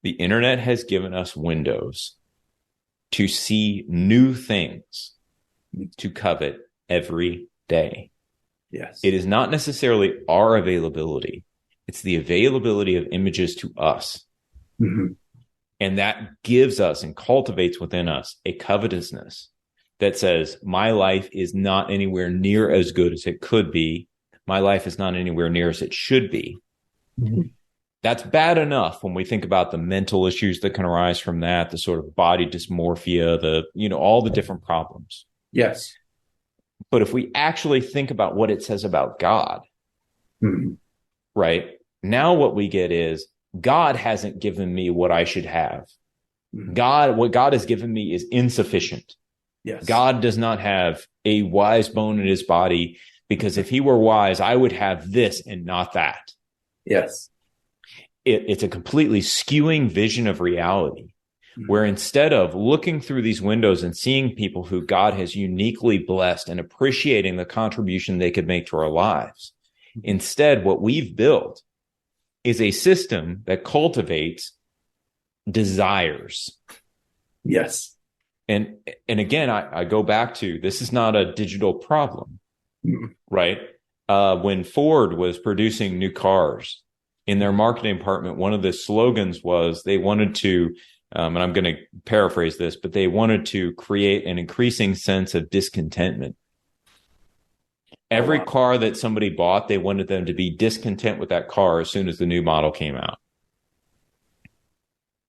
The internet has given us windows to see new things to covet every day. Yes. It is not necessarily our availability. It's the availability of images to us. Mm-hmm. And that gives us and cultivates within us a covetousness that says, my life is not anywhere near as good as it could be. My life is not anywhere near as it should be. Mm-hmm. That's bad enough when we think about the mental issues that can arise from that, the sort of body dysmorphia, all the different problems. Yes. But if we actually think about what it says about God, mm-hmm. right? Now what we get is God hasn't given me what I should have. Mm-hmm. What God has given me is insufficient. Yes. God does not have a wise bone in his body, because if he were wise, I would have this and not that. Yes. It's a completely skewing vision of reality, mm-hmm. where instead of looking through these windows and seeing people who God has uniquely blessed and appreciating the contribution they could make to our lives, mm-hmm. instead, what we've built is a system that cultivates desires. Yes. And again, I go back to, this is not a digital problem, mm-hmm. right? When Ford was producing new cars, in their marketing department, one of the slogans was they wanted to, and I'm going to paraphrase this, but they wanted to create an increasing sense of discontentment. Every car that somebody bought, they wanted them to be discontent with that car as soon as the new model came out.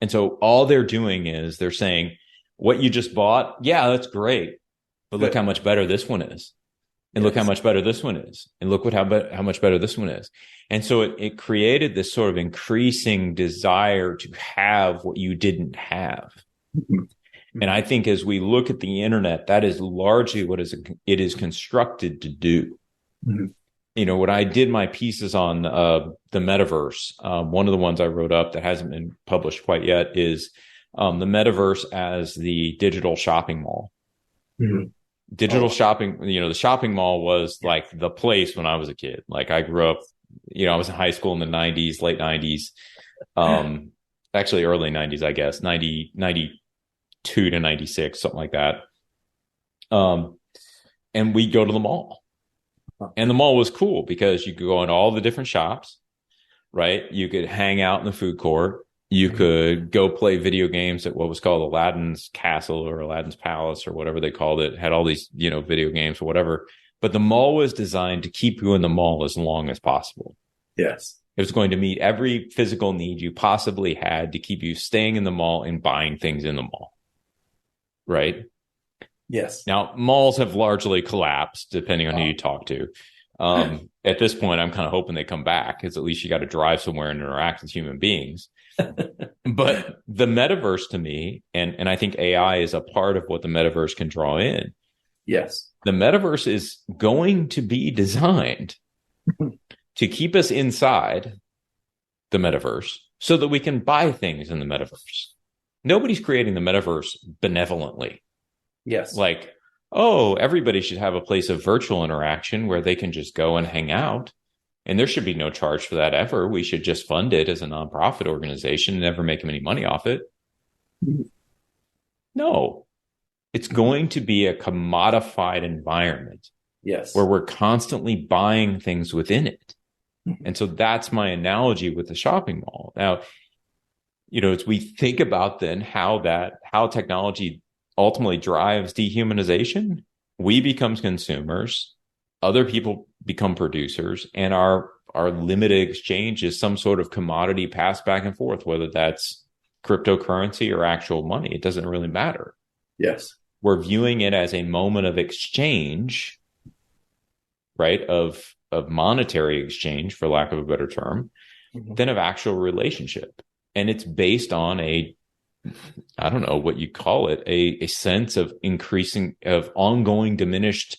And so all they're doing is they're saying, what you just bought, yeah, that's great, but look how much better this one is. And look how much better this one is. And look how much better this one is. And so it created this sort of increasing desire to have what you didn't have. Mm-hmm. And I think as we look at the internet, that is largely what it is constructed to do. Mm-hmm. when I did my pieces on the metaverse, one of the ones I wrote up that hasn't been published quite yet is the metaverse as the digital shopping mall. Mhm. Digital shopping, the shopping mall was like the place when I was a kid. Like I grew up, I was in high school in the 90s, late 90s, actually early 90s, I guess, 92 to 96, something like that. And we'd go to the mall. And the mall was cool because you could go into all the different shops, right? You could hang out in the food court. You could go play video games at what was called Aladdin's Castle or Aladdin's Palace or whatever they called it. Had all these, video games or whatever. But the mall was designed to keep you in the mall as long as possible. Yes. It was going to meet every physical need you possibly had to keep you staying in the mall and buying things in the mall. Right? Yes. Now, malls have largely collapsed, depending on who you talk to. At this point, I'm kind of hoping they come back, because at least you got to drive somewhere and interact with human beings. But the metaverse to me, and I think AI is a part of what the metaverse can draw in. Yes. The metaverse is going to be designed to keep us inside the metaverse so that we can buy things in the metaverse. Nobody's creating the metaverse benevolently. Yes. Like, oh, everybody should have a place of virtual interaction where they can just go and hang out. And there should be no charge for that ever. We should just fund it as a nonprofit organization and never make any money off it. No, it's going to be a commodified environment. Yes. Where we're constantly buying things within it. And so that's my analogy with the shopping mall. Now, as we think about then how technology ultimately drives dehumanization, we become consumers, other people become producers, and our limited exchange is some sort of commodity passed back and forth, whether that's cryptocurrency or actual money. It doesn't really matter. Yes. We're viewing it as a moment of exchange, right? Of monetary exchange, for lack of a better term, than of actual relationship. And it's based on I don't know what you call it, a sense of ongoing diminished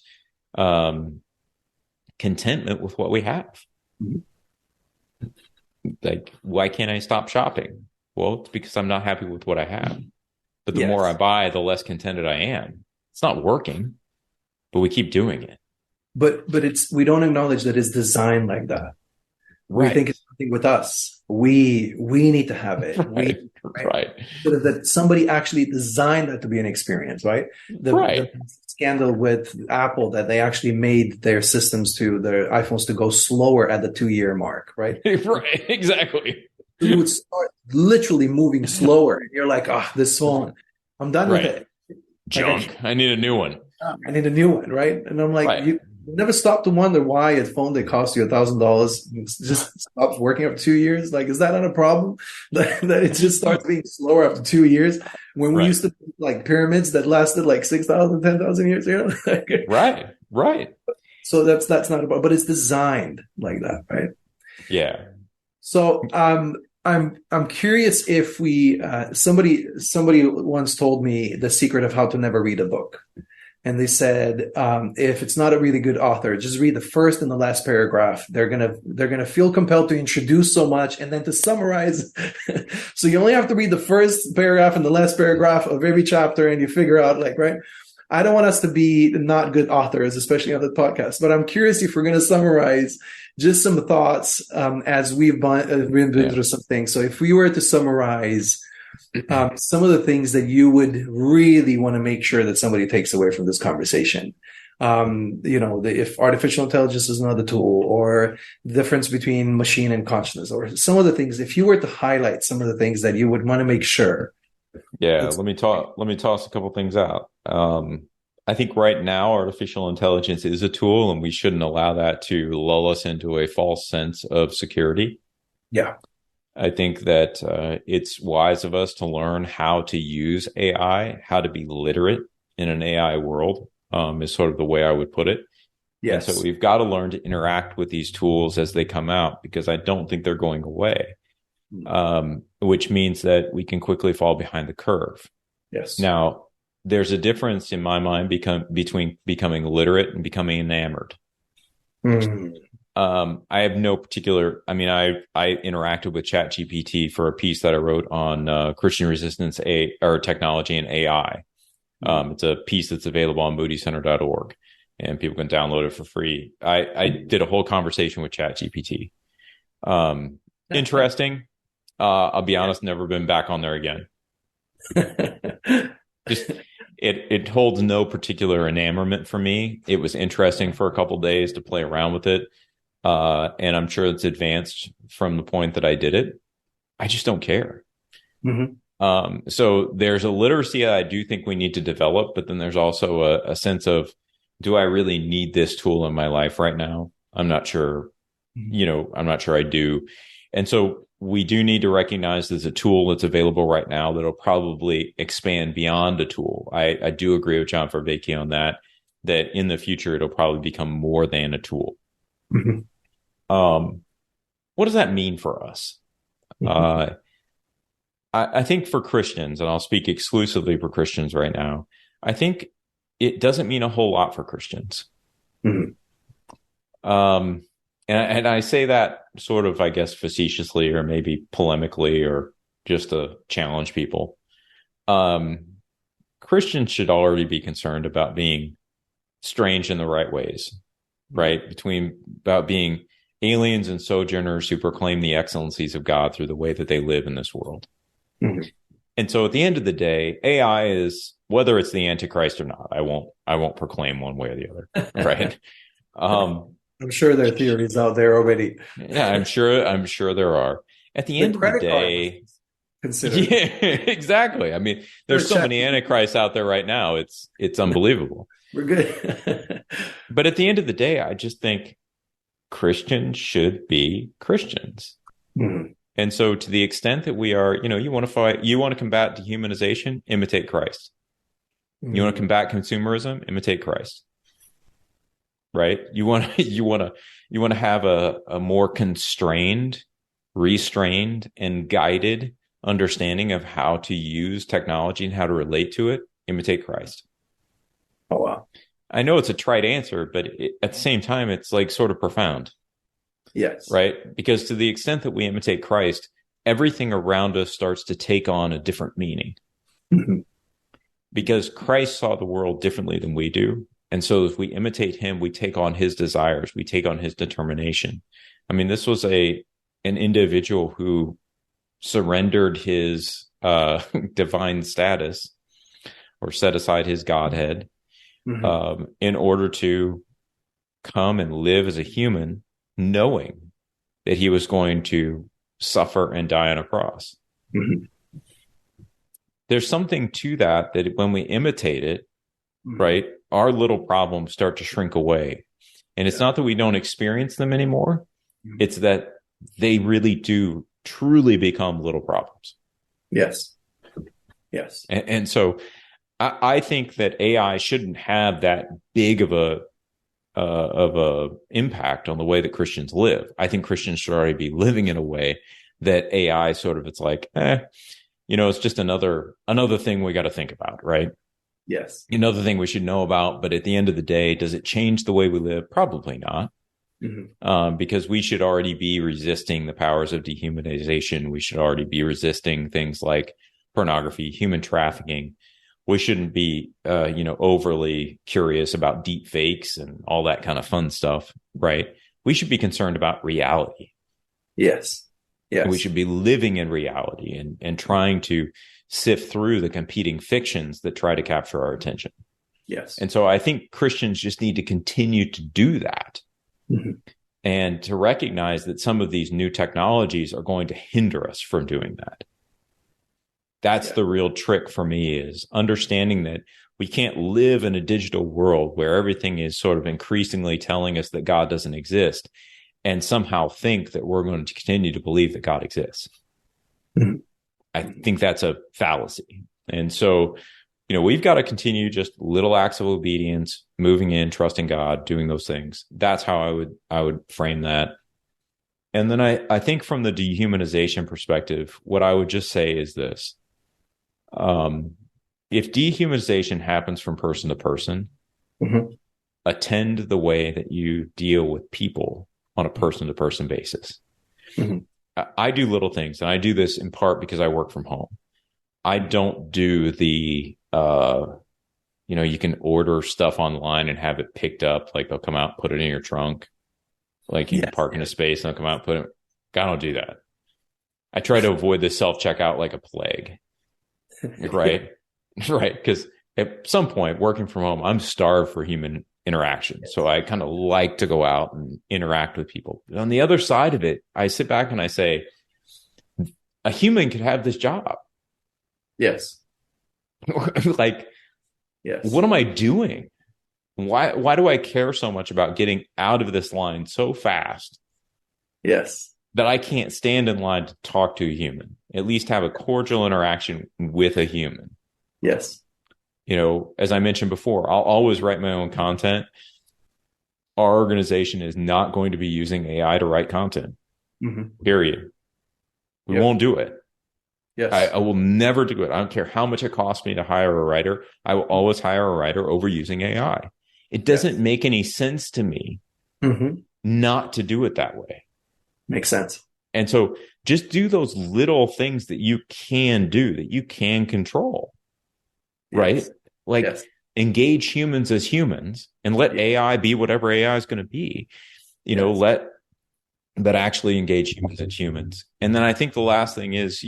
contentment with what we have. Like, why can't I stop shopping? Well, it's because I'm not happy with what I have. But the more I buy, the less contented I am. It's not working, but we keep doing it. But we don't acknowledge that it's designed like that. Right. We think it's something with us. We need to have it. Right. That somebody actually designed that to be an experience, right? The scandal with Apple, that they actually made their systems to their iPhones to go slower at the 2-year mark, right? Right, exactly. You would start literally moving slower. And you're like, this phone, I'm done with it. Junk. I need a new one. I need a new one, right? And I'm like, you never stop to wonder why a phone that cost you $1,000 just stops working after 2 years. Like, is that not a problem? That it just starts being slower after 2 years when we used to like pyramids that lasted like 6,000, 10,000 years, Right. So that's not a problem, but it's designed like that, right? Yeah. So I'm curious if somebody once told me the secret of how to never read a book. And they said, if it's not a really good author, just read the first and the last paragraph. They're gonna feel compelled to introduce so much and then to summarize. So you only have to read the first paragraph and the last paragraph of every chapter, and you figure out, like, right? I don't want us to be not good authors, especially on the podcast. But I'm curious if we're going to summarize just some thoughts as we've been through some things. So if we were to summarize some of the things that you would really want to make sure that somebody takes away from this conversation, if artificial intelligence is another tool, or the difference between machine and consciousness, or some of the things, if you were to highlight some of the things that you would want to make sure. Yeah, let me toss a couple things out. I think right now artificial intelligence is a tool, and we shouldn't allow that to lull us into a false sense of security. Yeah. I think that it's wise of us to learn how to use AI, how to be literate in an AI world, is sort of the way I would put it. Yes. And so we've got to learn to interact with these tools as they come out, because I don't think they're going away, which means that we can quickly fall behind the curve. Yes. Now, there's a difference in my mind between becoming literate and becoming enamored. I have no particular, I mean, I interacted with ChatGPT for a piece that I wrote on Christian resistance or technology and AI. It's a piece that's available on moodycenter.org and people can download it for free. I did a whole conversation with ChatGPT. Interesting. I'll be honest, never been back on there again. Just it holds no particular enamorment for me. It was interesting for a couple days to play around with it. And I'm sure it's advanced from the point that I did it. I just don't care. So there's a literacy that I do think we need to develop, but then there's also a sense of, do I really need this tool in my life right now? I'm not sure, I'm not sure I do. And so we do need to recognize there's a tool that's available right now that'll probably expand beyond a tool. I do agree with John Vervaeke on that in the future, it'll probably become more than a tool. What does that mean for us? I think for Christians, and I'll speak exclusively for Christians right now, I think it doesn't mean a whole lot for Christians. And I say that sort of, I guess, facetiously or maybe polemically or just to challenge people. Christians should already be concerned about being strange in the right ways, right? About being aliens and sojourners who proclaim the excellencies of God through the way that they live in this world. And so at the end of the day, AI is, whether it's the Antichrist or not, I won't proclaim one way or the other, right? I'm sure there are theories out there already. Yeah, I'm sure there are. At the end of the day, yeah, exactly. I mean, there's so many Antichrists out there right now. It's unbelievable. We're good. But at the end of the day, I just think Christians should be Christians. And so to the extent that we are, you want to combat dehumanization, imitate Christ. You want to combat consumerism, imitate Christ. Right? You want to have a more constrained, restrained, and guided understanding of how to use technology and how to relate to it, imitate Christ. Oh, wow. I know it's a trite answer, but at the same time, it's like sort of profound. Yes. Right? Because to the extent that we imitate Christ, everything around us starts to take on a different meaning. Because Christ saw the world differently than we do. And so if we imitate him, we take on his desires, we take on his determination. I mean, this was an individual who surrendered his divine status or set aside his Godhead in order to come and live as a human, knowing that he was going to suffer and die on a cross. There's something to that when we imitate it, right, our little problems start to shrink away. And it's not that we don't experience them anymore. It's that they really do truly become little problems. Yes. And so I think that AI shouldn't have that big of a impact on the way that Christians live. I think Christians should already be living in a way that AI it's like, it's just another thing we got to think about, right? Yes. Another thing we should know about, but at the end of the day, does it change the way we live? Probably not. Because we should already be resisting the powers of dehumanization. We should already be resisting things like pornography, human trafficking. We shouldn't be, overly curious about deep fakes and all that kind of fun stuff, right? We should be concerned about reality. Yes. And we should be living in reality and trying to sift through the competing fictions that try to capture our attention. Yes. And so I think Christians just need to continue to do that and to recognize that some of these new technologies are going to hinder us from doing that. That's the real trick for me, is understanding that we can't live in a digital world where everything is sort of increasingly telling us that God doesn't exist and somehow think that we're going to continue to believe that God exists. I think that's a fallacy. And so, we've got to continue just little acts of obedience, moving in, trusting God, doing those things. That's how I would frame that. And then I think from the dehumanization perspective, what I would just say is this. If dehumanization happens from person to person, attend the way that you deal with people on a person to person basis. Mm-hmm. I do little things, and I do this in part because I work from home. I don't do the, you can order stuff online and have it picked up. Like they'll come out, put it in your trunk. Like you can park in a space and they'll come out and put it. I don't do that. I try to avoid the self-checkout like a plague. Right. Right. Because at some point working from home, I'm starved for human interaction. So I kind of like to go out and interact with people. But on the other side of it, I sit back and I say, a human could have this job. Yes. Like, Yes. what am I doing? Why do I care so much about getting out of this line so fast? Yes. That I can't stand in line to talk to a human, at least have a cordial interaction with a human. Yes. As I mentioned before, I'll always write my own content. Our organization is not going to be using AI to write content. Mm-hmm. Period. We won't do it. Yes. I will never do it. I don't care how much it costs me to hire a writer. I will always hire a writer over using AI. It doesn't make any sense to me not to do it that way. Makes sense. And so just do those little things that you can do, that you can control, right? Like engage humans as humans and let AI be whatever AI is going to be, but actually engage humans as humans. And then I think the last thing is,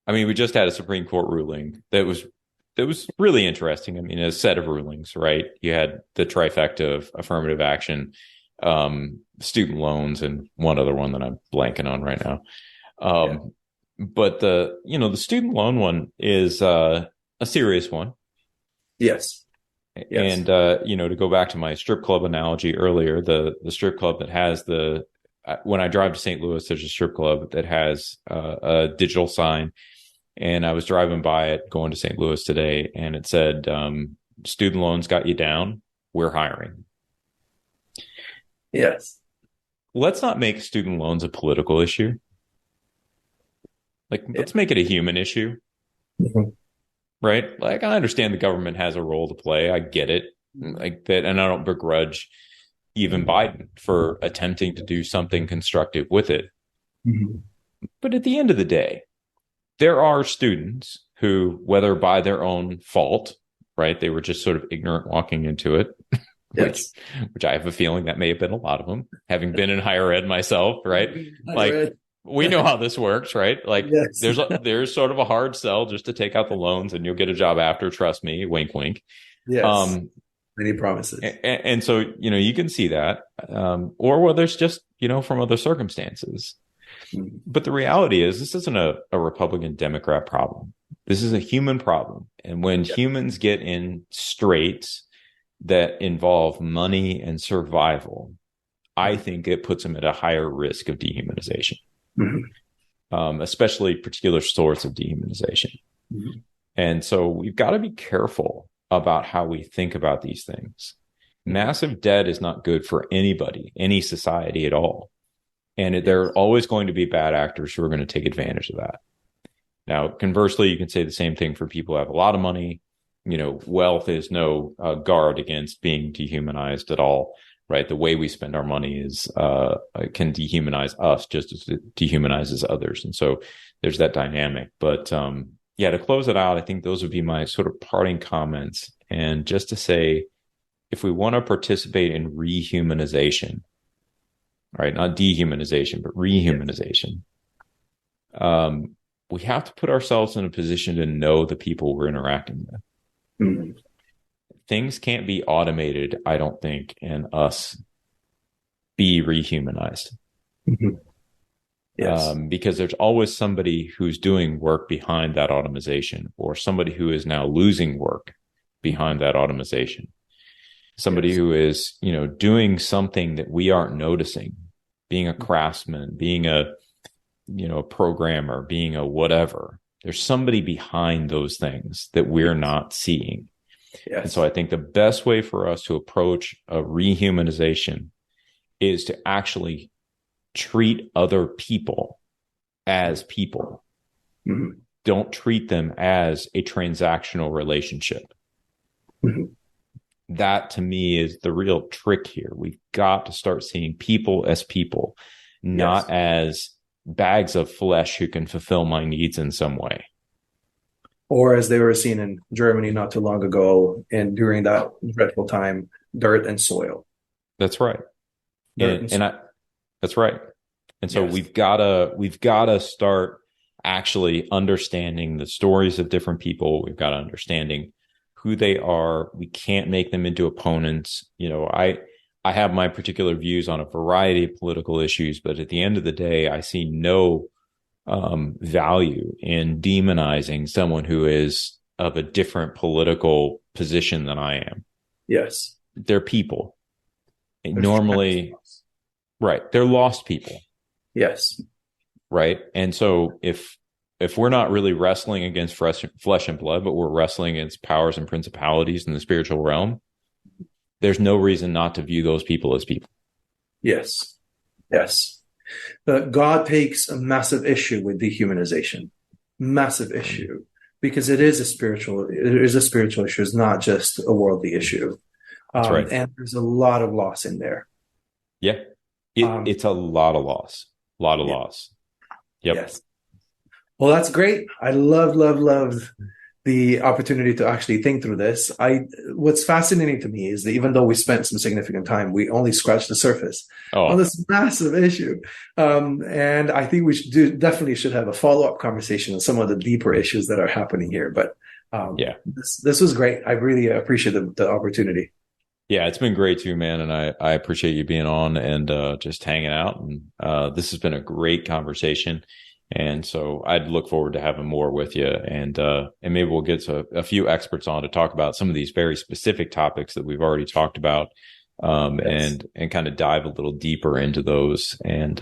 we just had a Supreme Court ruling that was really interesting. A set of rulings, right? You had the trifecta of affirmative action, student loans, and one other one that I'm blanking on right now. But the student loan one is a serious one. Yes. And to go back to my strip club analogy earlier, the strip club that has when I drive to St. Louis, there's a strip club that has a digital sign. And I was driving by it going to St. Louis today, and it said, student loans got you down. We're hiring. Yes. Let's not make student loans a political issue. Let's make it a human issue. Mm-hmm. Right? Like, I understand the government has a role to play. I get it. Like that. And I don't begrudge even Biden for attempting to do something constructive with it. Mm-hmm. But at the end of the day, there are students who, whether by their own fault, right, they were just sort of ignorant walking into it, which I have a feeling that may have been a lot of them, having been in higher ed myself, right? We know how this works, right? There's sort of a hard sell just to take out the loans and you'll get a job after. Trust me, wink, wink. Yes. Many promises. And so, you can see that, or whether it's just, from other circumstances. But the reality is this isn't a Republican Democrat problem. This is a human problem. And when humans get in straits that involve money and survival, I think it puts them at a higher risk of dehumanization, especially particular sorts of dehumanization. Mm-hmm. And so we've got to be careful about how we think about these things. Massive debt is not good for anybody, any society at all. And there are always going to be bad actors who are going to take advantage of that. Now, conversely, you can say the same thing for people who have a lot of money. Wealth is no guard against being dehumanized at all, right? The way we spend our money can dehumanize us just as it dehumanizes others. And so there's that dynamic. But to close it out, I think those would be my sort of parting comments. And just to say, if we want to participate in rehumanization, right? Not dehumanization, but rehumanization. We have to put ourselves in a position to know the people we're interacting with. Mm-hmm. Things can't be automated, I don't think, and us be rehumanized. Mm-hmm. Yes. Because there's always somebody who's doing work behind that automation, or somebody who is now losing work behind that automation. Somebody who is, doing something that we aren't noticing, being a craftsman, being a programmer, being a whatever. There's somebody behind those things that we're not seeing. Yes. And so I think the best way for us to approach a rehumanization is to actually treat other people as people. Mm-hmm. Don't treat them as a transactional relationship. Mm-hmm. that to me is the real trick here. We've got to start seeing people as people, not as bags of flesh who can fulfill my needs in some way. Or as they were seen in Germany not too long ago, and during that dreadful time, dirt and soil. That's right. That's right. And so Yes. we've gotta start actually understanding the stories of different people. We've got to understanding who they are. We can't make them into opponents. I have my particular views on a variety of political issues, but at the end of the day, I see no value in demonizing someone who is of a different political position than I am. Yes. They're people. Normally, right. They're lost people. Yes. Right. And so if we're not really wrestling against flesh and blood, but we're wrestling against powers and principalities in the spiritual realm, there's no reason not to view those people as people. Yes. Yes. God takes a massive issue with dehumanization. Massive issue. Because it is a spiritual issue. It's not just a worldly issue. That's right. And there's a lot of loss in there. Yeah. It's a lot of loss. A lot of loss. Yep. Yes. Well, that's great. I love the opportunity to actually think through this. What's fascinating to me is that even though we spent some significant time, we only scratched the surface on this massive issue. And I think we definitely should have a follow-up conversation on some of the deeper issues that are happening here. But this was great. I really appreciate the opportunity. Yeah, it's been great too, man. And I appreciate you being on and just hanging out. And this has been a great conversation. And so I'd look forward to having more with you, and maybe we'll get a few experts on to talk about some of these very specific topics that we've already talked about, and kind of dive a little deeper into those and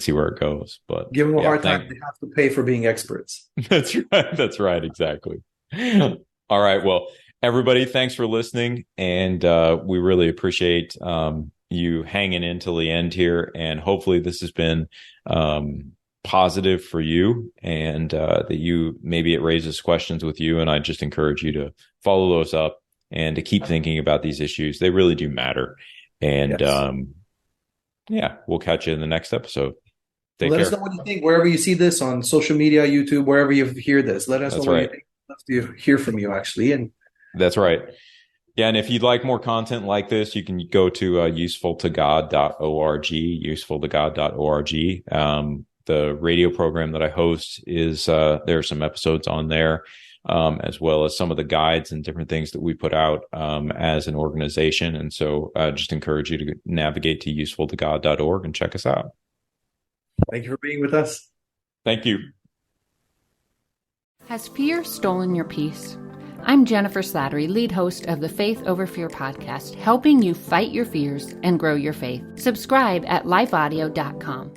see where it goes. But give them a hard time. They have to pay for being experts. That's right. That's right. Exactly. All right. Well, everybody, thanks for listening, and we really appreciate you hanging in till the end here. And hopefully, this has been positive for you, and that maybe it raises questions with you. And I just encourage you to follow those up and to keep thinking about these issues. They really do matter. And we'll catch you in the next episode. Let us know what you think wherever you see this on social media, YouTube, wherever you hear this. Let us know what you think. I'd love to hear from you, actually. And that's right. Yeah, and if you'd like more content like this, you can go to usefultogod.org, usefultogod.org. The radio program that I host is there are some episodes on there, as well as some of the guides and different things that we put out as an organization. And so I just encourage you to navigate to usefultogod.org and check us out. Thank you for being with us. Thank you. Has fear stolen your peace? I'm Jennifer Slattery, lead host of the Faith Over Fear podcast, helping you fight your fears and grow your faith. Subscribe at lifeaudio.com.